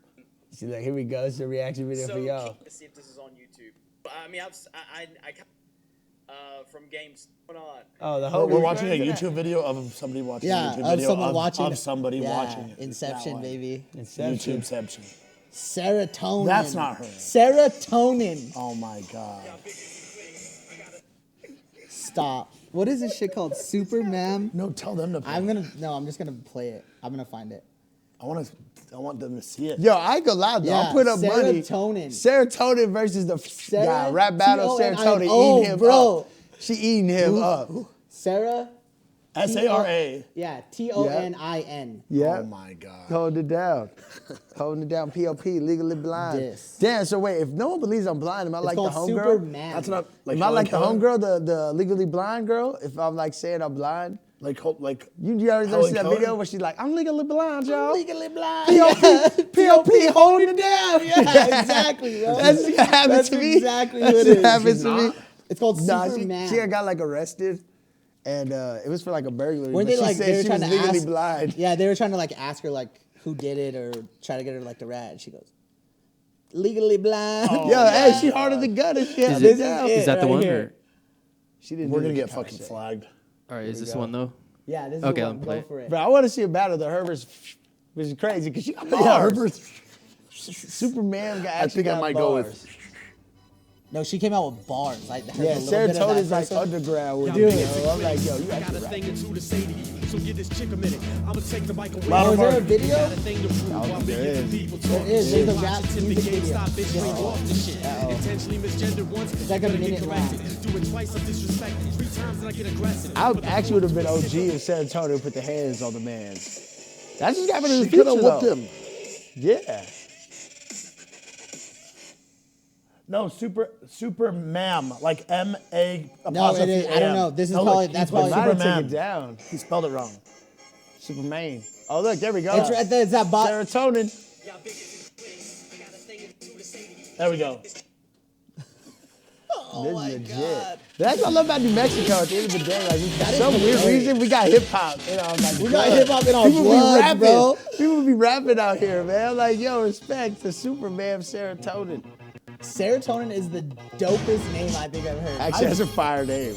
Speaker 3: See, like, here we go. It's a reaction video
Speaker 5: So,
Speaker 3: for y'all.
Speaker 5: let's see if this is on YouTube. I mean, from games going on.
Speaker 3: Oh, the
Speaker 2: We're
Speaker 3: whole
Speaker 2: watching a YouTube video of somebody watching a YouTube video of somebody watching it.
Speaker 1: Inception, baby.
Speaker 3: Inception.
Speaker 2: YouTubeception.
Speaker 1: Serotonin.
Speaker 2: That's not her.
Speaker 1: Serotonin.
Speaker 2: Oh my god.
Speaker 1: Stop. What is this shit called? Super Ma'am?
Speaker 2: No, tell them to play.
Speaker 1: I'm just gonna play it. I'm gonna find it.
Speaker 2: I want them to see it.
Speaker 3: Yo, I ain't gonna lie though.
Speaker 1: Yeah,
Speaker 3: I'll put up money.
Speaker 1: Serotonin.
Speaker 3: Serotonin versus the guy. Rap battle. Serotonin eating him up. She eating him up.
Speaker 1: Sarah.
Speaker 2: SARA.
Speaker 1: Yeah, TONIN.
Speaker 3: Yeah.
Speaker 2: Oh my god.
Speaker 3: Holding it down. Holding it down. POP, legally blind.
Speaker 1: This.
Speaker 3: Damn, so wait, if no one believes I'm blind, am I like the
Speaker 1: called
Speaker 3: homegirl?
Speaker 1: Super Ma'am.
Speaker 2: That's not like.
Speaker 3: Am I like the homegirl, the legally blind girl? If I'm like saying I'm blind?
Speaker 2: Like
Speaker 3: You already
Speaker 2: Helen
Speaker 3: see that
Speaker 2: Keller?
Speaker 3: video where she's like, I'm legally blind, y'all.
Speaker 1: Legally blind.
Speaker 3: POP holding it down.
Speaker 1: Yeah, exactly, bro.
Speaker 3: That's what happened
Speaker 1: That's
Speaker 3: to me.
Speaker 1: exactly what
Speaker 3: That's
Speaker 1: it is.
Speaker 3: happened
Speaker 1: She's
Speaker 3: to me.
Speaker 1: It's called
Speaker 3: Nah,
Speaker 1: Super Ma'am.
Speaker 3: she got like arrested, and it was for like a burglary.
Speaker 1: Weren't
Speaker 3: but
Speaker 1: they
Speaker 3: she
Speaker 1: like
Speaker 3: said
Speaker 1: they were
Speaker 3: she
Speaker 1: trying
Speaker 3: was
Speaker 1: to
Speaker 3: legally
Speaker 1: ask?
Speaker 3: blind.
Speaker 1: Yeah, they were trying to like ask her like who did it or try to get her like the rat. She goes, legally blind.
Speaker 3: Yo, hey, she harder than gun and shit.
Speaker 1: This
Speaker 6: Is that the
Speaker 1: right
Speaker 6: one?
Speaker 1: here.
Speaker 6: Or?
Speaker 3: She didn't.
Speaker 2: we're
Speaker 3: do
Speaker 2: gonna
Speaker 3: the
Speaker 2: get
Speaker 3: guitar
Speaker 2: fucking
Speaker 3: shit.
Speaker 2: flagged.
Speaker 6: All right, is this
Speaker 3: go.
Speaker 6: one though?
Speaker 1: Yeah, this is
Speaker 6: Okay,
Speaker 1: the
Speaker 6: let
Speaker 1: one.
Speaker 6: me
Speaker 1: Go
Speaker 6: play.
Speaker 1: for it.
Speaker 3: But I want to see a battle of the Herberts, which is crazy because she got bars.
Speaker 2: Yeah, Herbert.
Speaker 3: Superman got.
Speaker 2: I think I might go with.
Speaker 1: No, she came out with bars. Like heard
Speaker 3: Yeah,
Speaker 1: a little bit of that
Speaker 3: serotonin's like
Speaker 1: first one.
Speaker 3: underground with
Speaker 1: Dude.
Speaker 3: it. Yo. I'm like, yo, you
Speaker 7: Got
Speaker 3: actually
Speaker 7: a
Speaker 3: rap.
Speaker 7: thing or two to say to you, so give this chick a minute. I'ma take the mic away.
Speaker 1: Oh, is there a video?
Speaker 7: Got a thing to prove while
Speaker 3: there
Speaker 7: millions of
Speaker 3: is.
Speaker 7: people
Speaker 1: There
Speaker 7: talk.
Speaker 1: is. There's a
Speaker 7: Watch
Speaker 1: rap
Speaker 7: it, tip the
Speaker 1: music
Speaker 7: game,
Speaker 1: video.
Speaker 7: stop bitch, bring off the shit. Intentionally misgendered once,
Speaker 1: It's like a
Speaker 7: gonna
Speaker 1: minute
Speaker 7: get
Speaker 1: long.
Speaker 7: corrected. Do it twice, I'm disrespected. 3 times and I get aggressive.
Speaker 3: I actually would have been OG if serotonin put the hands on the man. That just happened in the
Speaker 2: She could
Speaker 3: future,
Speaker 2: have whipped
Speaker 3: though.
Speaker 2: him.
Speaker 3: Yeah.
Speaker 2: No, super ma'am, like M-A.
Speaker 1: No, it is. I don't know. This is probably that's
Speaker 3: But
Speaker 1: probably
Speaker 3: might have
Speaker 2: Superman.
Speaker 3: taken it down.
Speaker 2: He spelled it wrong.
Speaker 3: Superman. Oh, look, there we go.
Speaker 1: It's right there. It's that bot.
Speaker 3: Serotonin.
Speaker 2: There we go.
Speaker 1: Oh
Speaker 3: This
Speaker 1: my
Speaker 3: is legit.
Speaker 1: god.
Speaker 3: That's what I love about New Mexico. At the end of the day, like, for
Speaker 1: is
Speaker 3: some weird
Speaker 1: great.
Speaker 3: reason, we got hip hop in our like.
Speaker 1: We got
Speaker 3: blood.
Speaker 1: hip-hop in our
Speaker 3: People
Speaker 1: blood,
Speaker 3: be rapping,
Speaker 1: bro.
Speaker 3: People be rapping out here, man. Like, yo, respect to Superman Serotonin.
Speaker 1: Serotonin is the dopest name I think I've heard.
Speaker 3: Actually, that's a fire name.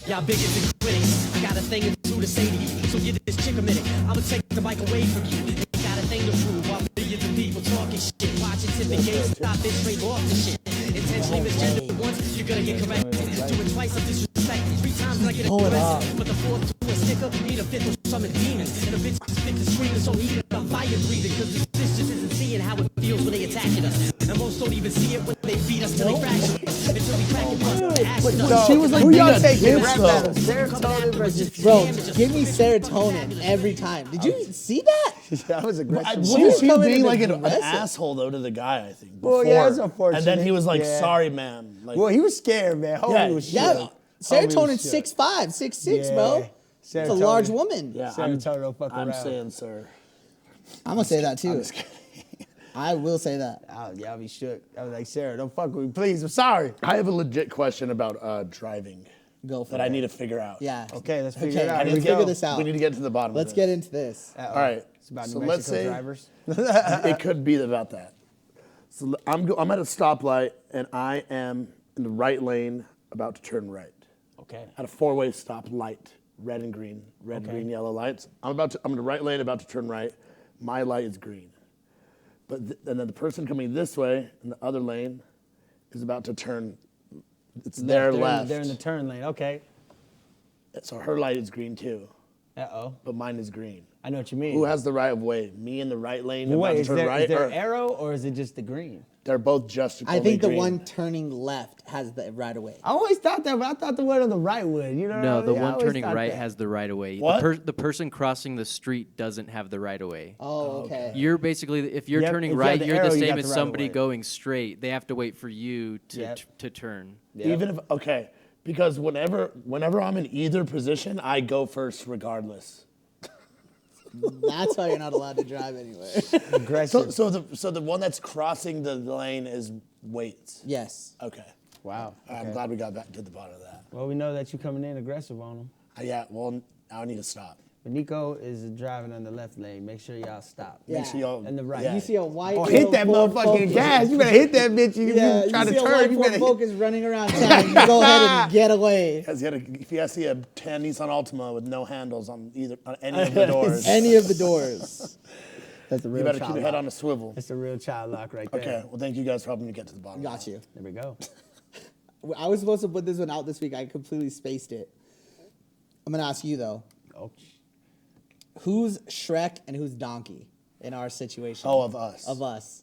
Speaker 7: Y'all bigots and critics, I got a thing or two to say to you, so give this chick a minute. I'ma take the mic away from you. Got a thing to prove while millions of people talking shit. Watch it, tip the game, stop it, straight off the shit. Intentionally misgendered once, you're gonna get corrected. Do it twice, I'm disrespected. 3 times and I get aggressive. But the 4th to a sticker, need a 5th to summon demons. And a bitch spit the screaming so heated I'm fire breathing. Cause this bitch just isn't seeing how it feels when they attacking us. And most don't even see it when they beat us till they fracture us. Until we crack it once, asking us.
Speaker 3: She was like, who y'all taking
Speaker 2: bitch,
Speaker 3: rap
Speaker 2: though.
Speaker 3: battle? Serotonin versus.
Speaker 1: Bro, give me serotonin every time. Did you see that?
Speaker 3: That was aggressive.
Speaker 1: She
Speaker 2: Wasn't
Speaker 1: was
Speaker 2: she
Speaker 1: coming
Speaker 2: being
Speaker 1: in
Speaker 2: like an
Speaker 1: aggressive.
Speaker 2: asshole though to the guy? I think.
Speaker 3: Well,
Speaker 2: Before.
Speaker 3: yeah, it's unfortunate.
Speaker 2: And then he was like,
Speaker 3: Yeah.
Speaker 2: "Sorry, ma'am." Like,
Speaker 3: Well, he was scared, man. Homie
Speaker 2: Yeah,
Speaker 3: was
Speaker 1: Yeah,
Speaker 3: shook.
Speaker 1: serotonin
Speaker 3: Homie was shook.
Speaker 1: 6'5", 6'6",
Speaker 3: Yeah.
Speaker 1: bro. It's a
Speaker 3: Serotonin.
Speaker 1: large woman.
Speaker 2: yeah,
Speaker 3: Serotonin don't fuck
Speaker 2: I'm
Speaker 3: around.
Speaker 2: saying, sir.
Speaker 1: I'm gonna say that too.
Speaker 2: I'm just kidding.
Speaker 1: I will say that.
Speaker 3: Y'all be shook. I was like, Sarah, don't fuck with me, please. I'm sorry.
Speaker 2: I have a legit question about driving
Speaker 1: Go for
Speaker 2: that
Speaker 1: it.
Speaker 2: I need to figure out.
Speaker 1: Yeah.
Speaker 3: Okay, let's figure
Speaker 1: Okay,
Speaker 3: it out.
Speaker 1: let's
Speaker 3: Here we
Speaker 1: figure
Speaker 3: go.
Speaker 1: this out.
Speaker 2: We need to get to the bottom.
Speaker 1: Let's
Speaker 2: of
Speaker 1: get
Speaker 2: this.
Speaker 1: into this.
Speaker 2: All right.
Speaker 3: It's about
Speaker 2: So
Speaker 3: New
Speaker 2: let's
Speaker 3: Mexico
Speaker 2: say
Speaker 3: drivers.
Speaker 2: it could be about that. So I'm at a stoplight and I am in the right lane about to turn right.
Speaker 3: Okay.
Speaker 2: At a 4-way stop light, red and green, green, yellow lights. I'm in the right lane about to turn right. My light is green. But and then the person coming this way in the other lane is about to turn. It's their left.
Speaker 3: They're in the turn lane. Okay.
Speaker 2: So her light is green too,
Speaker 3: Uh-oh.
Speaker 2: but mine is green.
Speaker 3: I know what you mean.
Speaker 2: Who has the right of way? Me in the right lane
Speaker 3: Wait,
Speaker 2: about to
Speaker 3: is
Speaker 2: turn
Speaker 3: there,
Speaker 2: right,
Speaker 3: is there
Speaker 2: or
Speaker 3: an arrow or is it just the green?
Speaker 2: they're both just
Speaker 1: I think the
Speaker 2: green?
Speaker 1: one turning left has the right of way.
Speaker 3: I always thought that, but I thought the one on the right would. You know
Speaker 6: No,
Speaker 3: what I
Speaker 6: the
Speaker 3: mean? I
Speaker 6: one
Speaker 3: always
Speaker 6: turning
Speaker 3: thought
Speaker 6: right
Speaker 3: that.
Speaker 6: has the right of way.
Speaker 2: What?
Speaker 6: The person crossing the street doesn't have the right of way.
Speaker 1: Oh, okay.
Speaker 6: You're basically, if you're
Speaker 3: Yep,
Speaker 6: turning
Speaker 3: if you
Speaker 6: right,
Speaker 3: have the
Speaker 6: you're
Speaker 3: arrow,
Speaker 6: the
Speaker 3: you
Speaker 6: same
Speaker 3: got
Speaker 6: as
Speaker 3: the right of
Speaker 6: somebody
Speaker 3: way.
Speaker 6: going straight. They have to wait for you to
Speaker 3: Yep.
Speaker 6: to turn.
Speaker 2: Even if because whenever I'm in either position, I go first regardless.
Speaker 1: That's why you're not allowed to drive anywhere.
Speaker 3: Aggressive.
Speaker 2: So the one that's crossing the lane is waits.
Speaker 1: Yes.
Speaker 2: Okay.
Speaker 3: Wow.
Speaker 2: I'm glad we got back to the bottom of that.
Speaker 3: Well, we know that you coming in aggressive on them.
Speaker 2: Yeah. Well, now I need to stop.
Speaker 3: When Nico is driving on the left lane, make sure y'all stop.
Speaker 1: Yeah.
Speaker 2: Make sure y'all.
Speaker 3: And the right.
Speaker 2: Yeah.
Speaker 1: You see a white.
Speaker 3: Or hit that
Speaker 1: Ford
Speaker 3: motherfucking
Speaker 1: Focus.
Speaker 3: gas. You better hit that bitch. You try to
Speaker 1: you see a
Speaker 3: turn.
Speaker 1: white
Speaker 3: You
Speaker 1: Ford
Speaker 3: better hit.
Speaker 1: Focus running around town. You go ahead and get away.
Speaker 2: Because if you see a tan Nissan Altima with no handles on any of the doors,
Speaker 1: Any of the doors.
Speaker 3: That's a real
Speaker 2: you better
Speaker 3: child
Speaker 2: keep your head
Speaker 3: lock.
Speaker 2: on a swivel.
Speaker 3: That's a real child lock right there.
Speaker 2: Okay, well, thank you guys for helping me get to the bottom.
Speaker 1: Got you.
Speaker 3: There we go.
Speaker 1: I was supposed to put this one out this week. I completely spaced it. I'm gonna ask you though.
Speaker 3: Oh,
Speaker 1: Who's Shrek and who's Donkey in our situation?
Speaker 2: Oh, of us.
Speaker 1: Of us.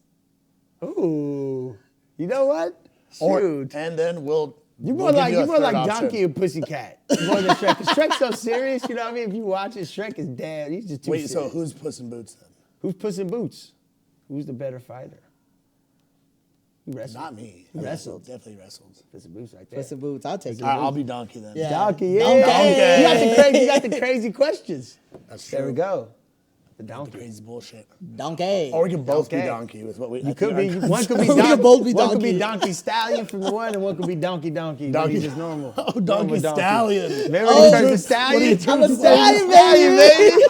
Speaker 3: ooh. You know what?
Speaker 2: Or,
Speaker 3: Shoot.
Speaker 2: and then we'll.
Speaker 3: You
Speaker 2: we'll
Speaker 3: more
Speaker 2: give
Speaker 3: like
Speaker 2: you a
Speaker 3: you more
Speaker 2: third
Speaker 3: like
Speaker 2: option.
Speaker 3: Donkey and Pussycat more than Shrek. 'Cause Shrek's so serious, you know what I mean? If you watch it, Shrek is damn. He's just too
Speaker 2: Wait,
Speaker 3: serious.
Speaker 2: so who's Puss in Boots then?
Speaker 3: Who's Puss in Boots? Who's the better fighter? Who wrestled?
Speaker 2: Not me.
Speaker 3: Who wrestled?
Speaker 2: Definitely wrestled.
Speaker 3: Puss in Boots right there.
Speaker 1: Puss in Boots. I'll take it.
Speaker 2: All right, I'll be Donkey then.
Speaker 1: Yeah.
Speaker 3: Donkey, yeah.
Speaker 1: Donkey.
Speaker 3: You got the crazy questions.
Speaker 2: That's
Speaker 3: There we
Speaker 2: true.
Speaker 3: go. The
Speaker 2: The
Speaker 3: donkey.
Speaker 2: crazy bullshit.
Speaker 1: Donkey.
Speaker 2: Or we can both be
Speaker 3: Donkey.
Speaker 2: Donkey with what we.
Speaker 3: You could be. One could be
Speaker 1: We could
Speaker 3: Donkey.
Speaker 1: both be
Speaker 3: One could be
Speaker 1: Donkey.
Speaker 3: Donkey Stallion from the one, and one could be Donkey.
Speaker 2: Donkey.
Speaker 3: Donkey just normal.
Speaker 2: Oh,
Speaker 3: Normal
Speaker 2: Donkey Stallion.
Speaker 3: Remember
Speaker 1: Oh,
Speaker 3: he turned to
Speaker 1: what
Speaker 3: Stallion?
Speaker 1: I'm a stallion, baby.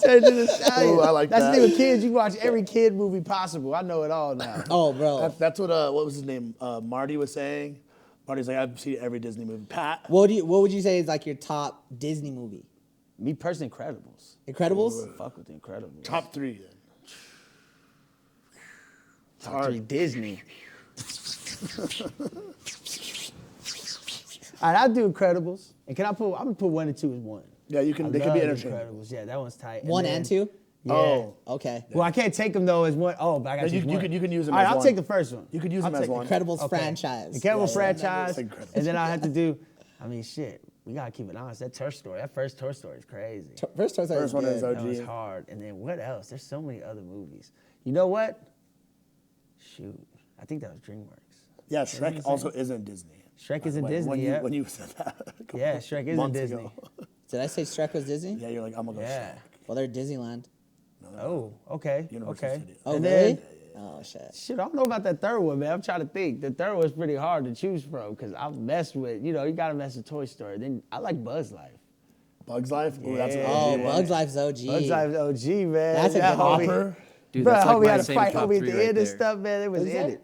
Speaker 3: Turned to the Stallion.
Speaker 2: Ooh, I like
Speaker 3: That's
Speaker 2: that.
Speaker 3: the thing with kids. You watch every kid movie possible. I know it all now.
Speaker 1: Oh, bro.
Speaker 2: That's what was his name? Marty was saying. Marty's like, I've seen every Disney movie. Pat.
Speaker 1: What would you say is like your top Disney movie?
Speaker 3: Me personally, Incredibles.
Speaker 1: Incredibles?
Speaker 3: Fuck with the Incredibles.
Speaker 2: Top 3 then.
Speaker 3: Top 3 Disney. All right, I'll do Incredibles. And can I put? I'm gonna put 1 and 2 as one.
Speaker 2: Yeah, you can.
Speaker 3: I
Speaker 2: They can be
Speaker 3: love
Speaker 2: interchangeable.
Speaker 3: Incredibles. Yeah, that one's tight.
Speaker 1: One
Speaker 3: then-
Speaker 1: and two?
Speaker 3: Yeah.
Speaker 2: Oh.
Speaker 1: Okay.
Speaker 3: Well, I can't take them though as one. Oh, but I got
Speaker 2: No,
Speaker 3: to
Speaker 2: you-
Speaker 3: choose
Speaker 2: you
Speaker 3: one.
Speaker 2: can- you can use them
Speaker 3: All right,
Speaker 2: as
Speaker 3: I'll
Speaker 2: one.
Speaker 3: take the first one.
Speaker 2: You could use
Speaker 3: I'll
Speaker 2: them as
Speaker 3: take
Speaker 2: one.
Speaker 1: Incredibles
Speaker 3: Okay.
Speaker 1: franchise.
Speaker 3: Incredible
Speaker 1: Yeah,
Speaker 3: franchise.
Speaker 2: It's Incredibles.
Speaker 3: And then I have to do. I mean, shit. We gotta keep it honest. That Toy Story. That first Toy Story is crazy.
Speaker 1: First Toy Story
Speaker 2: First one is
Speaker 1: good.
Speaker 3: That was
Speaker 2: OG.
Speaker 3: hard. And then what else? There's so many other movies. You know what? Shoot. I think that was DreamWorks.
Speaker 2: Yeah, Shrek also isn't Disney.
Speaker 3: Shrek isn't
Speaker 2: When-
Speaker 3: Disney
Speaker 2: when you,
Speaker 3: yet.
Speaker 2: when you said that. a couple
Speaker 3: Yeah, Shrek isn't
Speaker 2: months
Speaker 3: Disney.
Speaker 2: ago.
Speaker 1: Did I say Shrek was Disney?
Speaker 2: Yeah, you're like, I'm gonna go
Speaker 3: Yeah.
Speaker 2: Shrek.
Speaker 1: Well, they're Disneyland.
Speaker 3: Oh, okay.
Speaker 2: Universal
Speaker 3: Okay.
Speaker 2: Studios.
Speaker 1: Oh,
Speaker 3: And
Speaker 1: really?
Speaker 3: then,
Speaker 1: Oh, shit.
Speaker 3: shit, I don't know about that third one, man. I'm trying to think. The third one's pretty hard to choose from because I've messed with, you gotta mess with Toy Story. Then I like Buzz Life.
Speaker 2: Bugs Life? Ooh, that's an
Speaker 3: Yeah.
Speaker 2: OG
Speaker 1: Oh,
Speaker 2: one.
Speaker 1: Bugs Life's OG.
Speaker 3: Buzz Life's OG, man.
Speaker 1: That's a
Speaker 3: That
Speaker 1: good
Speaker 3: homie-
Speaker 2: Hopper.
Speaker 6: Dude,
Speaker 3: Bro,
Speaker 6: that's like
Speaker 3: homie
Speaker 6: my
Speaker 3: had to
Speaker 6: same
Speaker 3: fight
Speaker 6: top
Speaker 3: homie at
Speaker 6: 3
Speaker 3: the
Speaker 6: right
Speaker 3: end
Speaker 6: there.
Speaker 3: and stuff, man. It was
Speaker 1: What'd you
Speaker 3: in
Speaker 1: say?
Speaker 3: it.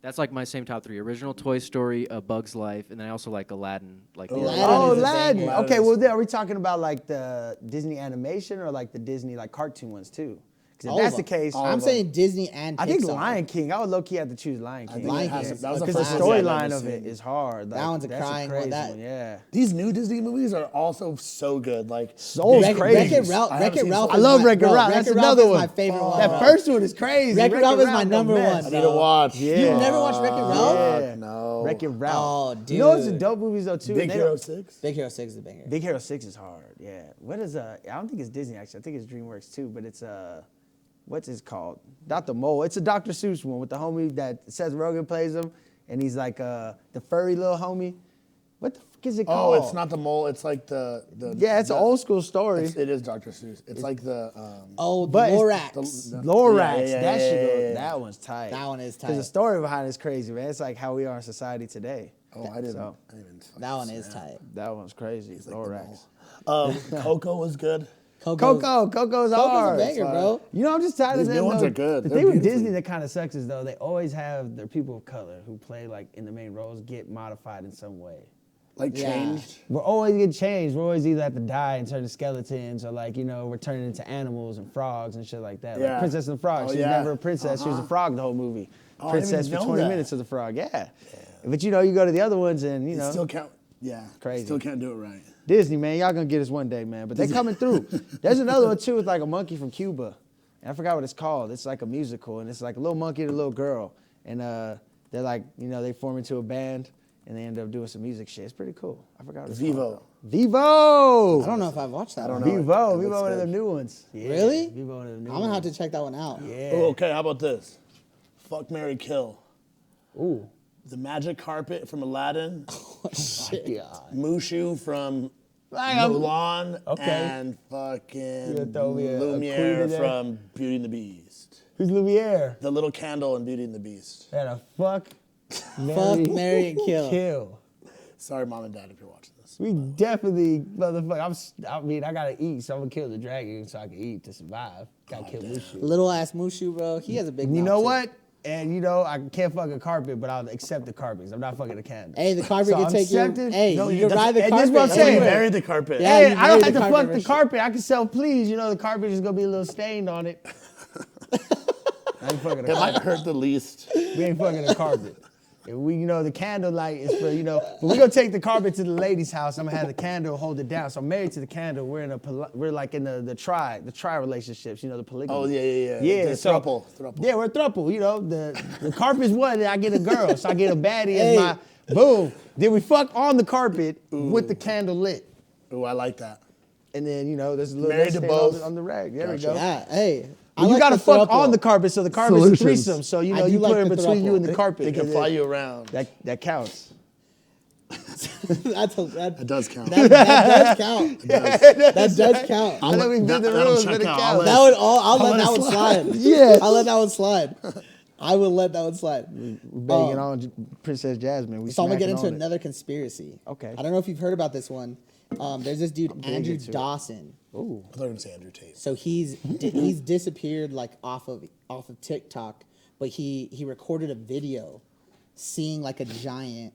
Speaker 6: That's like my same top 3. Original Toy Story, A Bug's Life, and then I also like Aladdin. Like the
Speaker 1: Aladdin
Speaker 3: Oh,
Speaker 1: is a
Speaker 3: Aladdin.
Speaker 1: banger.
Speaker 3: Okay, well, then are we talking about like the Disney animation or like the Disney like cartoon ones too? Because
Speaker 1: All
Speaker 3: if
Speaker 1: of
Speaker 3: that's the
Speaker 1: them.
Speaker 3: case,
Speaker 1: I'm saying Disney and Pixar.
Speaker 3: I think Lion King. I would low key have to choose Lion King.
Speaker 2: think
Speaker 1: Lion King.
Speaker 2: that was the
Speaker 3: Because the
Speaker 2: first movie I've
Speaker 3: storyline
Speaker 2: ever
Speaker 3: of it
Speaker 2: seen.
Speaker 3: is hard.
Speaker 1: That one's a
Speaker 3: that's
Speaker 1: crying
Speaker 3: crazy
Speaker 1: one. That-
Speaker 3: one. Yeah.
Speaker 2: These new Disney movies are also so good. Like
Speaker 3: Soul's
Speaker 2: Big-
Speaker 3: crazy.
Speaker 1: Wreck-It Ralph.
Speaker 2: I haven't
Speaker 1: Wreck-It
Speaker 2: seen
Speaker 1: Ralph.
Speaker 2: Soul.
Speaker 3: I love
Speaker 1: is my-
Speaker 3: Wreck-It
Speaker 1: bro,
Speaker 3: Ralph. That's
Speaker 1: Wreck-It Ralph
Speaker 3: another
Speaker 1: is
Speaker 3: one.
Speaker 1: my favorite one.
Speaker 3: That
Speaker 1: bro.
Speaker 3: first one is crazy.
Speaker 1: Wreck-It Ralph is my
Speaker 3: don't
Speaker 1: number
Speaker 3: mess.
Speaker 1: one,
Speaker 2: I need to watch.
Speaker 3: Yeah.
Speaker 1: You've never watched Wreck-It Ralph?
Speaker 3: Yeah.
Speaker 2: No.
Speaker 3: Wreck-It Ralph.
Speaker 1: Oh,
Speaker 3: You know what's the
Speaker 1: dude.
Speaker 3: dope movies though too?
Speaker 2: Big
Speaker 3: And they
Speaker 2: Hero
Speaker 3: don't-
Speaker 2: 6.
Speaker 1: Big Hero 6 is a banger.
Speaker 3: Big Hero 6 is hard. Yeah. What is I don't think it's Disney actually. I think it's DreamWorks too. But it's what's it called? Not the Mole. It's a Dr. Seuss one with the homie that Seth Rogen plays him, and he's like the furry little homie. What the fuck is it
Speaker 2: Oh,
Speaker 3: called?
Speaker 2: it's not the mole. It's like the
Speaker 3: Yeah, it's an old school story.
Speaker 2: It is Dr. Seuss. It's like the
Speaker 1: Oh, the
Speaker 3: But it's
Speaker 1: Lorax.
Speaker 3: Lorax.
Speaker 2: Yeah,
Speaker 3: That shit
Speaker 2: yeah,
Speaker 3: goes.
Speaker 2: yeah.
Speaker 3: That one's tight.
Speaker 1: That one is
Speaker 3: Because the
Speaker 1: tight.
Speaker 3: story behind it is crazy, man. It's like how we are in society today.
Speaker 2: Oh, I didn't.
Speaker 3: So-
Speaker 2: I didn't even fucking
Speaker 1: That one
Speaker 2: see
Speaker 1: is
Speaker 2: that.
Speaker 1: tight.
Speaker 3: That one's crazy.
Speaker 2: Like the
Speaker 3: Lorax.
Speaker 2: mole. Coco was good.
Speaker 1: Coco's
Speaker 3: Coco's
Speaker 1: a
Speaker 3: hard.
Speaker 1: banger, bro.
Speaker 3: You know, I'm just tired
Speaker 2: These
Speaker 3: of
Speaker 2: new
Speaker 3: them.
Speaker 2: ones
Speaker 3: though.
Speaker 2: are good.
Speaker 3: The
Speaker 2: They're
Speaker 3: thing with
Speaker 2: beautifully-
Speaker 3: Disney that kind of sucks is though they always have their people of color who play like in the main roles get modified in some way.
Speaker 2: Like
Speaker 1: Yeah.
Speaker 2: changed.
Speaker 3: We're always getting changed. We're always either have to die and turn to skeletons, or like we're turning into animals and frogs and shit like that. Like
Speaker 2: Yeah.
Speaker 3: Princess and the Frog.
Speaker 2: Oh,
Speaker 3: She was
Speaker 2: yeah.
Speaker 3: never a princess. She was a frog the whole movie.
Speaker 2: Oh, I didn't
Speaker 3: Princess
Speaker 2: even
Speaker 3: for
Speaker 2: know
Speaker 3: 20
Speaker 2: that.
Speaker 3: minutes of the frog. Yeah. But you go to the other ones and
Speaker 2: You still can't. Yeah.
Speaker 3: Crazy.
Speaker 2: Still can't do it right.
Speaker 3: Disney, man, y'all gonna get us one day, man. But they coming through. There's another one too with like a monkey from Cuba. And I forgot what it's called. It's like a musical, and it's like a little monkey and a little girl. And they're like, they form into a band, and they end up doing some music shit. It's pretty cool. I forgot what it's
Speaker 2: Vivo.
Speaker 3: called. Vivo!
Speaker 1: I don't know if I've watched that.
Speaker 2: I don't
Speaker 1: one.
Speaker 2: know.
Speaker 3: Vivo.
Speaker 2: It
Speaker 3: Vivo,
Speaker 2: looks
Speaker 3: one of
Speaker 2: good.
Speaker 3: the new ones. Yeah,
Speaker 1: Really?
Speaker 3: Vivo, one of the new
Speaker 1: I'm gonna have
Speaker 3: ones.
Speaker 1: to check that one out.
Speaker 3: Yeah.
Speaker 2: Oh, okay. How about this? Fuck, marry, kill.
Speaker 3: Ooh.
Speaker 2: The magic carpet from Aladdin.
Speaker 3: God.
Speaker 2: Mushu from
Speaker 3: Like, I'm-
Speaker 2: Mulan.
Speaker 3: Okay.
Speaker 2: And fucking
Speaker 3: You throw me a queen
Speaker 2: Lumiere
Speaker 3: in there?
Speaker 2: from Beauty and the Beast.
Speaker 3: Who's Lumiere?
Speaker 2: The little candle in Beauty and the Beast.
Speaker 3: And a fuck,
Speaker 1: Fuck, marry, and kill.
Speaker 3: kill.
Speaker 2: Sorry, mom and dad, if you're watching this.
Speaker 3: We definitely, motherfucker. I gotta eat, so I'm gonna kill the dragon so I can eat to survive. Gotta kill Mushu.
Speaker 1: Little ass Mushu, bro. He has a big.
Speaker 3: You
Speaker 1: mouth,
Speaker 3: know
Speaker 1: too.
Speaker 3: what? And you know, I can't fuck a carpet, but I'll accept the carpets. I'm not fucking a candle.
Speaker 1: Hey, the carpet
Speaker 3: So
Speaker 1: can
Speaker 3: I'm
Speaker 1: take you.
Speaker 3: accepting-
Speaker 1: Hey,
Speaker 2: No,
Speaker 1: you can ride the
Speaker 3: and
Speaker 1: carpet.
Speaker 3: this is what I'm
Speaker 2: That's why you
Speaker 3: saying.
Speaker 2: married the carpet.
Speaker 1: Yeah.
Speaker 3: Hey,
Speaker 1: you
Speaker 3: I don't
Speaker 1: married
Speaker 3: have
Speaker 1: the
Speaker 3: to fuck
Speaker 1: carpet
Speaker 3: the
Speaker 1: for
Speaker 3: carpet. I can self-please. You know, the carpet is gonna be a little stain on it. I ain't fucking a
Speaker 2: It might
Speaker 3: carpet.
Speaker 2: hurt the least.
Speaker 3: We ain't fucking a carpet. If we, you know, the candlelight is for, you know, but we're gonna take the carpet to the lady's house. I'm gonna have the candle hold it down. So I'm married to the candle. We're like in the tri relationships, you know, the polygamy.
Speaker 2: Oh, yeah.
Speaker 3: Yeah,
Speaker 2: The
Speaker 3: so,
Speaker 2: throuple.
Speaker 3: Yeah, we're a throuple, you know. The carpet's one, and I get a girl. So I get a baddie as my, boom. Then we fuck on the carpet with the candle lit.
Speaker 2: Ooh, I like that.
Speaker 3: And then, you know, there's a little
Speaker 2: Married to
Speaker 3: stain
Speaker 2: both.
Speaker 3: on the rag. There we
Speaker 2: Gotcha.
Speaker 3: go.
Speaker 1: Yeah, hey.
Speaker 3: Well, you gotta fuck on the carpet, so the carpet's a
Speaker 2: Solutions.
Speaker 3: threesome. So, you
Speaker 1: I
Speaker 3: know,
Speaker 1: do
Speaker 3: you
Speaker 1: like
Speaker 3: put it
Speaker 1: the
Speaker 3: between you
Speaker 1: throuple.
Speaker 3: and the carpet.
Speaker 2: They can
Speaker 3: and
Speaker 2: fly
Speaker 3: then
Speaker 2: you around.
Speaker 3: That counts.
Speaker 2: That does count.
Speaker 1: That does count. That does count.
Speaker 3: I know we did the
Speaker 2: that'll
Speaker 3: rules,
Speaker 2: check
Speaker 3: but it
Speaker 2: out.
Speaker 3: counts.
Speaker 1: That would all. I'll let that one slide.
Speaker 3: Yeah.
Speaker 1: I'll let that one slide. I will let that one slide.
Speaker 3: Banging on Princess Jasmine. We
Speaker 1: So I'm gonna get
Speaker 3: smacking
Speaker 1: into
Speaker 3: on it.
Speaker 1: another conspiracy.
Speaker 3: Okay.
Speaker 1: I don't know if you've heard about this one. There's this dude
Speaker 3: big
Speaker 1: Andrew
Speaker 3: into it.
Speaker 1: Dawson.
Speaker 3: Ooh.
Speaker 2: I thought you were gonna say Andrew Tate.
Speaker 1: So he's disappeared like off of TikTok, but he recorded a video seeing like a giant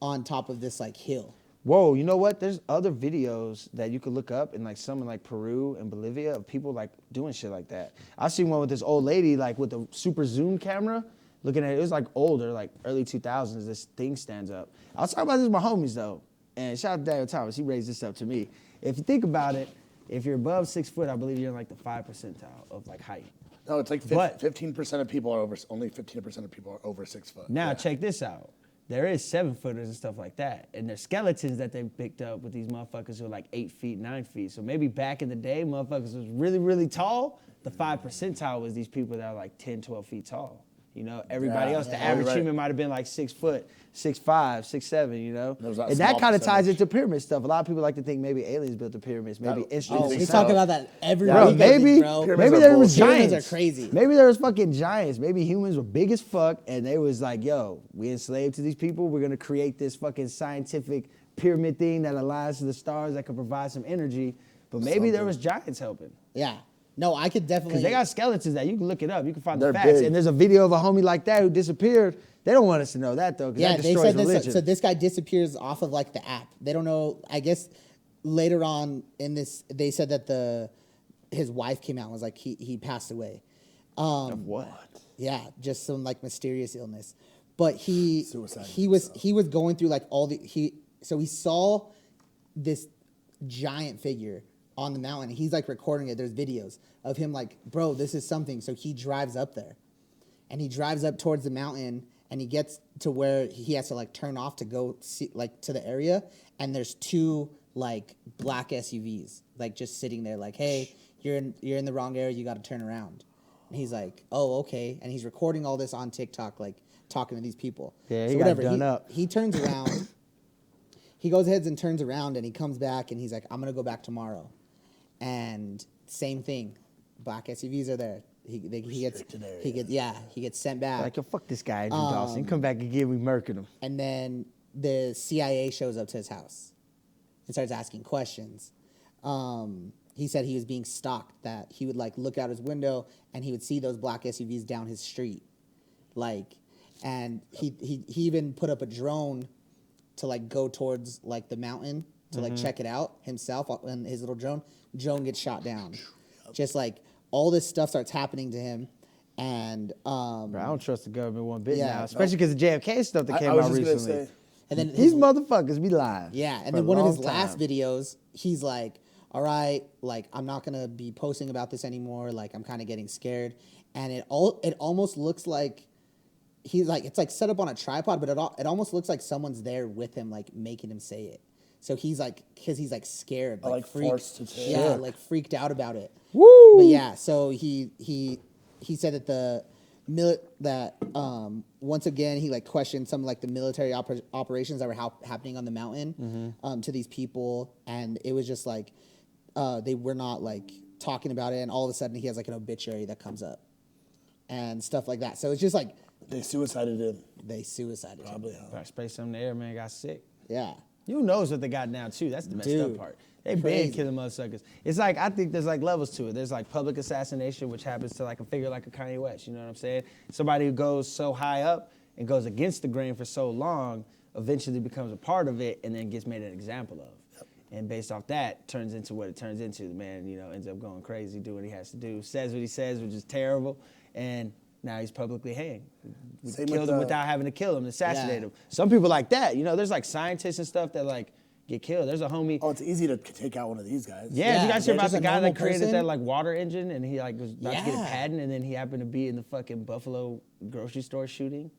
Speaker 1: on top of this like hill.
Speaker 3: Whoa, you know what? There's other videos that you could look up in like some in like Peru and Bolivia of people like doing shit like that. I seen one with this old lady like with a super zoom camera looking at it. It was like older, like early 2000s. This thing stands up. I was talking about this with my homies though, and shout out to Daniel Thomas. He raised this up to me. If you think about it, if you're above 6 foot, I believe you're in like the 5 percentile of like height.
Speaker 2: No, it's like
Speaker 3: But-
Speaker 2: 15% of people are over. Only 15% of people are over 6 foot.
Speaker 3: Now
Speaker 2: Yeah.
Speaker 3: check this out. There is 7-footers and stuff like that, and there's skeletons that they picked up with these motherfuckers who are like 8 feet, 9 feet. So maybe back in the day, motherfuckers was really, really tall. The 5 percentile was these people that are like 10, 12 feet tall. You know, everybody
Speaker 2: Yeah,
Speaker 3: else, the
Speaker 2: yeah,
Speaker 3: average
Speaker 2: you're right.
Speaker 3: human might have been like 6 foot, 6'5", 6'7", you know?
Speaker 2: There's that
Speaker 3: And that
Speaker 2: small
Speaker 3: kind of ties
Speaker 2: percentage.
Speaker 3: into pyramid stuff. A lot of people like to think maybe aliens built the pyramids, maybe
Speaker 2: Oh,
Speaker 3: instruments.
Speaker 1: Oh,
Speaker 2: think
Speaker 1: we
Speaker 2: so?
Speaker 1: talk about that every
Speaker 3: Bro,
Speaker 1: week. I think,
Speaker 3: maybe,
Speaker 1: bro.
Speaker 2: Pyramids
Speaker 3: maybe
Speaker 2: are
Speaker 3: there was
Speaker 2: bullshit.
Speaker 1: Pyramids
Speaker 3: giants.
Speaker 1: are crazy.
Speaker 3: Maybe there was fucking giants. Maybe humans were big as fuck, and they was like, "Yo, we enslaved to these people. We're gonna create this fucking scientific pyramid thing that aligns to the stars that could provide some energy." But maybe there was giants helping.
Speaker 1: Yeah. No, I could definitely.
Speaker 3: Because they got skeletons that you can look it up. You can find the
Speaker 2: They're
Speaker 3: facts.
Speaker 2: big.
Speaker 3: And there's a video of a homie like that who disappeared. They don't want us to know that though, because
Speaker 1: Yeah,
Speaker 3: that
Speaker 1: they
Speaker 3: destroys
Speaker 1: said this.
Speaker 3: religion.
Speaker 1: So this guy disappears off of like the app. They don't know. I guess later on in this, they said that his wife came out and was like he passed away.
Speaker 3: Of what?
Speaker 1: Yeah, just some like mysterious illness. But
Speaker 2: Suicide
Speaker 1: he was going through like so he saw this giant figure on the mountain. He's like recording it. There's videos of him like, bro, this is something. So he drives up there. And he drives up towards the mountain and he gets to where he has to like turn off to go see like to the area. And there's 2 like black SUVs like just sitting there like, hey, you're in the wrong area. You got to turn around. And he's like, oh, okay. And he's recording all this on TikTok, like talking to these people.
Speaker 3: Yeah,
Speaker 1: so
Speaker 3: he got done up.
Speaker 1: He turns around. He goes ahead and turns around and he comes back and he's like, I'm going to go back tomorrow. And same thing. Black SUVs are there. He gets sent back.
Speaker 3: Like, yo, fuck this guy, Andrew Dawson. Come back again, we murking him.
Speaker 1: And then the CIA shows up to his house and starts asking questions. He said he was being stalked, that he would like look out his window and he would see those black SUVs down his street. Like, and he even put up a drone to like go towards like the mountain to like check it out himself on his little drone. Drone gets shot down. Just like all this stuff starts happening to him. And
Speaker 3: Bro, I don't trust the government one bit
Speaker 1: Yeah,
Speaker 3: now,
Speaker 1: no.
Speaker 3: especially because the JFK stuff that
Speaker 2: I
Speaker 3: came
Speaker 2: was
Speaker 3: out
Speaker 2: just gonna
Speaker 3: recently.
Speaker 2: say.
Speaker 1: and then
Speaker 3: These motherfuckers be lying.
Speaker 1: Yeah, and
Speaker 3: for
Speaker 1: then
Speaker 3: a
Speaker 1: one of his
Speaker 3: long
Speaker 1: last
Speaker 3: time.
Speaker 1: videos, he's like, all right, like, I'm not going to be posting about this anymore. Like, I'm kind of getting scared. And it almost looks like he's like, it's like set up on a tripod, but it almost looks like someone's there with him, like making him say it. So he's like, because he's like scared,
Speaker 2: Like forced to say
Speaker 1: yeah,
Speaker 2: it.
Speaker 1: like freaked out about it.
Speaker 3: Woo!
Speaker 1: But yeah, so he said that once again he like questioned some like the military operations that were happening on the mountain to these people, and it was just like they were not like talking about it, and all of a sudden he has like an obituary that comes up and stuff like that. So it's just like
Speaker 2: They suicided him.
Speaker 1: they suicided him.
Speaker 2: Probably.
Speaker 3: I sprayed something in the air, man, got sick.
Speaker 1: Yeah.
Speaker 3: You knows what they got now too. That's the messed up
Speaker 1: Dude,
Speaker 3: part. They
Speaker 1: crazy.
Speaker 3: been killing motherfuckers. It's like I think there's like levels to it. There's like public assassination, which happens to like a figure like a Kanye West. You know what I'm saying? Somebody who goes so high up and goes against the grain for so long, eventually becomes a part of it, and then gets made an example of. And based off that, turns into what it turns into. The man, ends up going crazy, doing what he has to do, says what he says, which is terrible, and now he's publicly hanged. We
Speaker 2: Same
Speaker 3: killed
Speaker 2: with
Speaker 3: him
Speaker 2: the-
Speaker 3: without having to kill him, assassinate
Speaker 1: Yeah.
Speaker 3: him. Some people like that. There's like scientists and stuff that like get killed. There's a homie.
Speaker 2: Oh, it's easy to take out one of these guys.
Speaker 3: Yeah, did you
Speaker 1: Yeah,
Speaker 3: guys hear
Speaker 1: they're
Speaker 3: about
Speaker 1: just
Speaker 3: the
Speaker 1: a
Speaker 3: guy
Speaker 1: normal
Speaker 3: that created
Speaker 1: person.
Speaker 3: that like water engine, and he like was about to get a
Speaker 1: Yeah.
Speaker 3: patent, and then he happened to be in the fucking Buffalo grocery store shooting?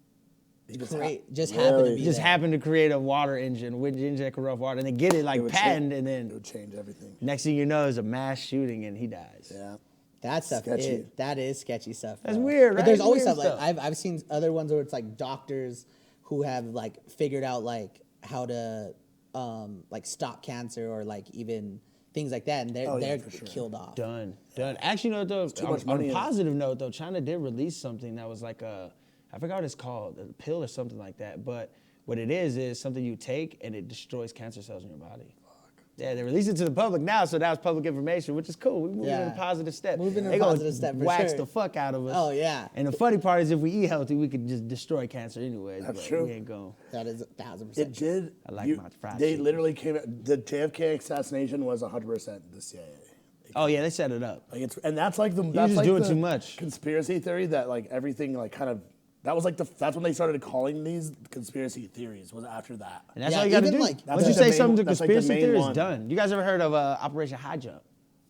Speaker 2: He just
Speaker 1: Great. Just
Speaker 2: Really?
Speaker 1: happened to be
Speaker 3: He just
Speaker 1: there.
Speaker 3: happened to create a water engine, which inject rough water, and then get it like
Speaker 2: it would
Speaker 3: patent,
Speaker 2: change-
Speaker 3: and
Speaker 2: it
Speaker 3: then
Speaker 2: would change everything.
Speaker 3: next thing you know, there's a mass shooting, and he dies.
Speaker 2: Yeah.
Speaker 1: That stuff
Speaker 2: Sketchy.
Speaker 1: that is sketchy stuff.
Speaker 3: That's
Speaker 1: bro.
Speaker 3: weird,
Speaker 1: But
Speaker 3: right?
Speaker 1: there's always
Speaker 3: Weird
Speaker 1: stuff like
Speaker 3: stuff.
Speaker 1: I've seen other ones where it's like doctors who have like figured out like how to like stop cancer or like even things like that, and they're
Speaker 2: Oh, yeah,
Speaker 1: they're
Speaker 2: for sure.
Speaker 1: killed off.
Speaker 3: Done. Actually, though,
Speaker 2: too much
Speaker 3: on
Speaker 2: money
Speaker 3: a
Speaker 2: in it.
Speaker 3: positive note, though, China did release something that was like I forgot what it's called, a pill or something like that. But what it is something you take and it destroys cancer cells in your body. Yeah, they released it to the public now, so that was public information, which is cool. We're moving in a
Speaker 1: Yeah.
Speaker 3: positive step.
Speaker 1: Moving in a
Speaker 3: They gonna
Speaker 1: positive step, for
Speaker 3: wax
Speaker 1: sure.
Speaker 3: the fuck out of us.
Speaker 1: Oh, yeah.
Speaker 3: And the funny part is, if we eat healthy, we could just destroy cancer anyways.
Speaker 2: That's
Speaker 3: but
Speaker 2: true.
Speaker 3: We ain't going.
Speaker 1: That is 1,000%.
Speaker 2: It did.
Speaker 3: I like my fried
Speaker 2: They
Speaker 3: chicken.
Speaker 2: literally came. The JFK assassination was 100% the CIA.
Speaker 3: Oh yeah, they set it up.
Speaker 2: Like and that's like the
Speaker 3: just doing too much.
Speaker 2: conspiracy theory that like everything like kind of that was like that's when they started calling these conspiracy theories was after that.
Speaker 3: And that's
Speaker 1: Yeah,
Speaker 3: all you got to
Speaker 1: even,
Speaker 3: do.
Speaker 1: like-
Speaker 3: Once you
Speaker 2: That's like
Speaker 3: say
Speaker 2: the
Speaker 3: something to
Speaker 2: main- that's like the
Speaker 3: conspiracy
Speaker 2: main
Speaker 3: theory, it's
Speaker 2: one.
Speaker 3: done. You guys ever heard of Operation High Jump?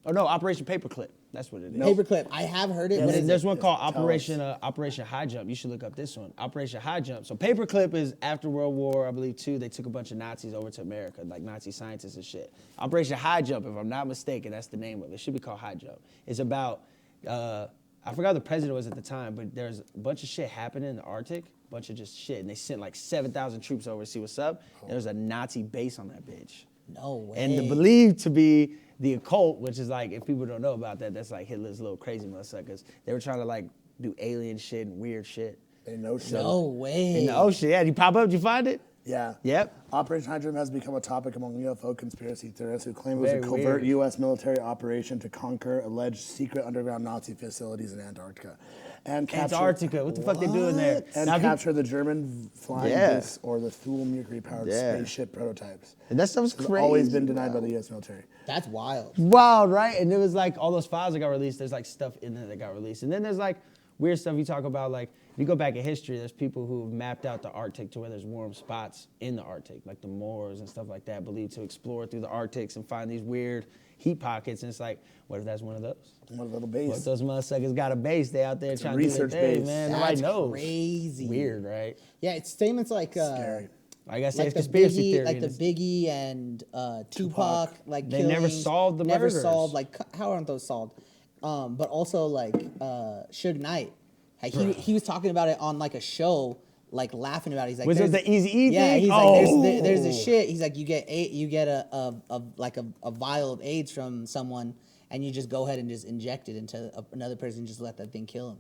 Speaker 3: Oh no, Operation Paperclip. That's what it is.
Speaker 1: Paperclip. I have heard it.
Speaker 3: And
Speaker 1: What
Speaker 3: then
Speaker 1: is
Speaker 3: there's
Speaker 1: it?
Speaker 3: one called
Speaker 2: Tell
Speaker 3: Operation High Jump. You should look up this one. Operation High Jump. So Paperclip is after World War, I believe, II. They took a bunch of Nazis over to America, like Nazi scientists and shit. Operation High Jump, if I'm not mistaken, that's the name of it. It should be called High Jump. It's about, I forgot who the president was at the time, but there's a bunch of shit happening in the Arctic, a bunch of just shit. And they sent like 7,000 troops over to see what's up. There was a Nazi base on that bitch.
Speaker 1: No way.
Speaker 3: And the believed to be the occult, which is like, if people don't know about that, that's like Hitler's little crazy motherfuckers. They were trying to like do alien shit and weird shit.
Speaker 2: They know shit.
Speaker 1: No way.
Speaker 3: In the ocean, yeah. Did you pop up? Did you find it?
Speaker 2: Yeah.
Speaker 3: Yep.
Speaker 2: Operation High Jump has become a topic among UFO conspiracy theorists who claim it was
Speaker 3: Very
Speaker 2: a covert
Speaker 3: weird.
Speaker 2: U.S. military operation to conquer alleged secret underground Nazi facilities in Antarctica. And capture,
Speaker 3: Antarctica. What the fuck they doing there?
Speaker 2: And
Speaker 3: Now, if you-
Speaker 2: capture the German flying
Speaker 3: Yeah.
Speaker 2: discs or the Thule Mercury-powered
Speaker 3: Yeah.
Speaker 2: spaceship prototypes.
Speaker 3: And that stuff's
Speaker 2: It's
Speaker 3: crazy.
Speaker 2: always been denied by the U.S. military.
Speaker 1: That's wild.
Speaker 3: Wild, right? And there was like all those files that got released. There's like stuff in there that got released. And then there's like weird stuff you talk about. Like if you go back in history, there's people who have mapped out the Arctic to where there's warm spots in the Arctic, like the Moors and stuff like that, believed to explore through the Arctics and find these weird heat pockets. And it's like, what if that's one of those?
Speaker 2: One little
Speaker 3: What if
Speaker 2: base.
Speaker 3: those motherfuckers got a base? They out there
Speaker 2: a
Speaker 3: trying to do their
Speaker 2: research
Speaker 3: thing,
Speaker 2: base.
Speaker 3: man.
Speaker 1: That's
Speaker 3: Nobody knows.
Speaker 1: crazy.
Speaker 3: Weird, right?
Speaker 1: Yeah, it's statements like
Speaker 2: Scary.
Speaker 3: Like I said,
Speaker 1: like
Speaker 3: it's
Speaker 1: the
Speaker 3: conspiracy
Speaker 1: Biggie,
Speaker 3: theory.
Speaker 1: like the
Speaker 3: and
Speaker 1: Biggie and Tupac, like
Speaker 3: They never
Speaker 1: killings,
Speaker 3: solved the
Speaker 1: never
Speaker 3: murders.
Speaker 1: solved. Like how aren't those solved? But also like Suge Knight, like, he was talking about it on like a show, like laughing about it. He's like,
Speaker 3: Was it
Speaker 1: there's-
Speaker 3: the Eazy-E
Speaker 1: Yeah,
Speaker 3: thing?
Speaker 1: he's
Speaker 3: Oh.
Speaker 1: like, there's this shit. He's like, you get a vial of AIDS from someone, and you just go ahead and just inject it into another person, and just let that thing kill him.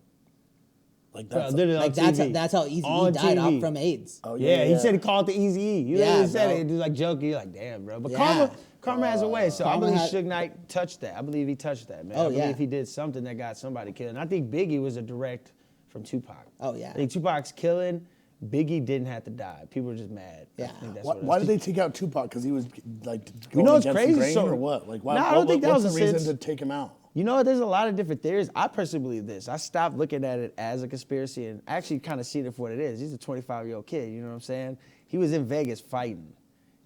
Speaker 2: Like
Speaker 3: Bro,
Speaker 2: that's
Speaker 3: literally on
Speaker 1: Like
Speaker 3: TV.
Speaker 1: that's how easy he
Speaker 3: On
Speaker 1: died
Speaker 3: TV.
Speaker 1: out from AIDS.
Speaker 2: oh,
Speaker 3: Yeah, he said he called it the Easy-E. You
Speaker 1: Yeah,
Speaker 3: literally said
Speaker 1: bro.
Speaker 3: it. It was like joking. You're like, damn, bro. But
Speaker 1: Yeah.
Speaker 3: karma has a way. So I
Speaker 1: Karma
Speaker 3: believe
Speaker 1: had-
Speaker 3: Suge Knight touched that. I believe he touched that, man.
Speaker 1: Oh,
Speaker 3: I believe
Speaker 1: yeah.
Speaker 3: he did something that got somebody killed. And I think Biggie was a direct from Tupac.
Speaker 1: Oh, yeah.
Speaker 3: I think Tupac's killing. Biggie didn't have to die. People were just mad.
Speaker 1: Yeah.
Speaker 3: I think that's
Speaker 2: Why,
Speaker 3: what it
Speaker 2: why
Speaker 3: is.
Speaker 2: did they take out Tupac? Because he was like
Speaker 3: You
Speaker 2: going
Speaker 3: know what's
Speaker 2: against
Speaker 3: crazy?
Speaker 2: the grain
Speaker 3: So-
Speaker 2: or what? Like why?
Speaker 3: Nah, I don't think that
Speaker 2: what's
Speaker 3: was
Speaker 2: the
Speaker 3: a
Speaker 2: reason
Speaker 3: sense-
Speaker 2: to take him out?
Speaker 3: You know, there's a lot of different theories. I personally believe this. I stopped looking at it as a conspiracy and actually kind of seen it for what it is. He's a 25-year-old kid, you know what I'm saying? He was in Vegas fighting.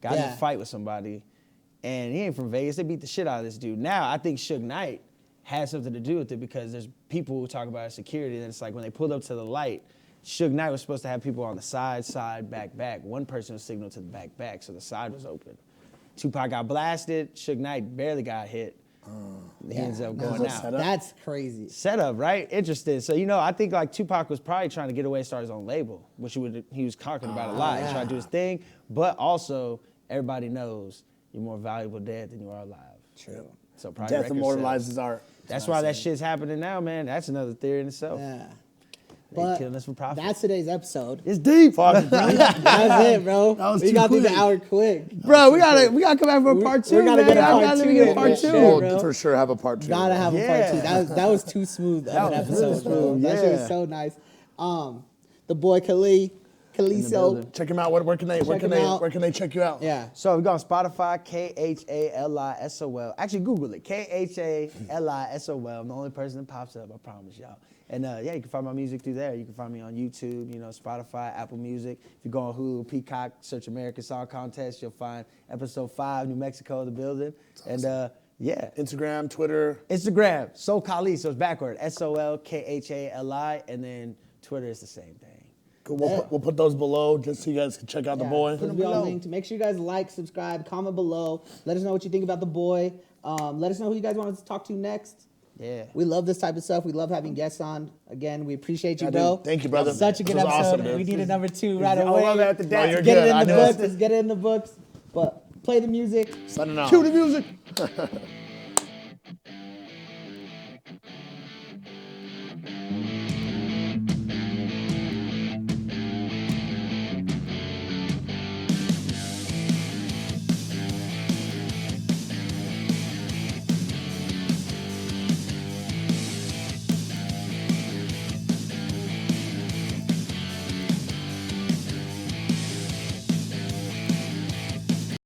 Speaker 3: Got in
Speaker 1: Yeah.
Speaker 3: a fight with somebody, and he ain't from Vegas. They beat the shit out of this dude. Now, I think Suge Knight has something to do with it because there's people who talk about security, and it's like when they pulled up to the light, Suge Knight was supposed to have people on the side, back. One person was signaled to the back, so the side was open. Tupac got blasted. Suge Knight barely got hit. He ends up going
Speaker 2: that
Speaker 3: out.
Speaker 2: set up?
Speaker 1: That's crazy.
Speaker 3: Setup, right? Interesting. So, I think like Tupac was probably trying to get away and start his own label, which he was talking about a lot. He tried to do his thing, but also everybody knows you're more valuable dead than you are alive.
Speaker 1: True.
Speaker 3: So probably
Speaker 2: Death
Speaker 3: record
Speaker 2: immortalizes
Speaker 3: sales.
Speaker 2: art.
Speaker 3: That's why that shit's happening now, man. That's another theory in itself.
Speaker 1: Yeah. But
Speaker 3: killing us for profit.
Speaker 1: that's today's episode.
Speaker 3: It's deep.
Speaker 2: Fuck, bro.
Speaker 1: That's it, bro.
Speaker 2: was
Speaker 1: We
Speaker 2: too
Speaker 1: got through the
Speaker 2: quick.
Speaker 1: hour quick.
Speaker 3: Bro, we gotta come back for a part two.
Speaker 1: we gotta
Speaker 3: man.
Speaker 1: get a
Speaker 3: I
Speaker 1: part
Speaker 3: gotta
Speaker 1: two
Speaker 3: get a
Speaker 1: in
Speaker 3: part
Speaker 1: this
Speaker 3: two.
Speaker 1: shit,
Speaker 2: We'll
Speaker 1: bro.
Speaker 2: for sure have a part 2.
Speaker 1: Gotta have a part 2.
Speaker 3: Yeah.
Speaker 1: That was too smooth of an
Speaker 3: was really
Speaker 1: episode, bro.
Speaker 3: smooth,
Speaker 1: That shit
Speaker 3: yeah.
Speaker 1: was so nice. The boy Khali Sol.
Speaker 3: building.
Speaker 2: Check him out. Where can they where can they check you out?
Speaker 1: Yeah.
Speaker 3: So we go on Spotify, Khalisol. Actually, Google it, Khalisol. I'm the only person that pops up, I promise y'all. And yeah, you can find my music through there. You can find me on YouTube, Spotify, Apple Music. If you go on Hulu, Peacock, search American Song Contest, you'll find episode 5, New Mexico, the building. And yeah.
Speaker 2: Instagram, Twitter.
Speaker 3: Instagram, Sol Khali, so it's backward, SOLKHALI, and then Twitter is the same thing.
Speaker 2: Cool. We'll put those below just so you guys can check out the boy.
Speaker 1: Put them below. Linked. Make sure you guys like, subscribe, comment below. Let us know what you think about the boy. Let us know who you guys want us to talk to next.
Speaker 3: Yeah.
Speaker 1: We love this type of stuff. We love having guests on. Again, we appreciate you,
Speaker 2: Yeah,
Speaker 1: bro.
Speaker 2: dude. Thank you, brother.
Speaker 1: Such a good
Speaker 2: This was
Speaker 1: episode.
Speaker 2: awesome, dude.
Speaker 1: We need a number 2 right
Speaker 3: I
Speaker 1: away.
Speaker 3: love that. The
Speaker 2: No,
Speaker 3: dance.
Speaker 2: you're
Speaker 1: Get
Speaker 2: good.
Speaker 1: it in
Speaker 2: I
Speaker 1: the
Speaker 2: know.
Speaker 1: books. Let's get it in the books. But play the music.
Speaker 2: Signing out.
Speaker 3: Cue the music.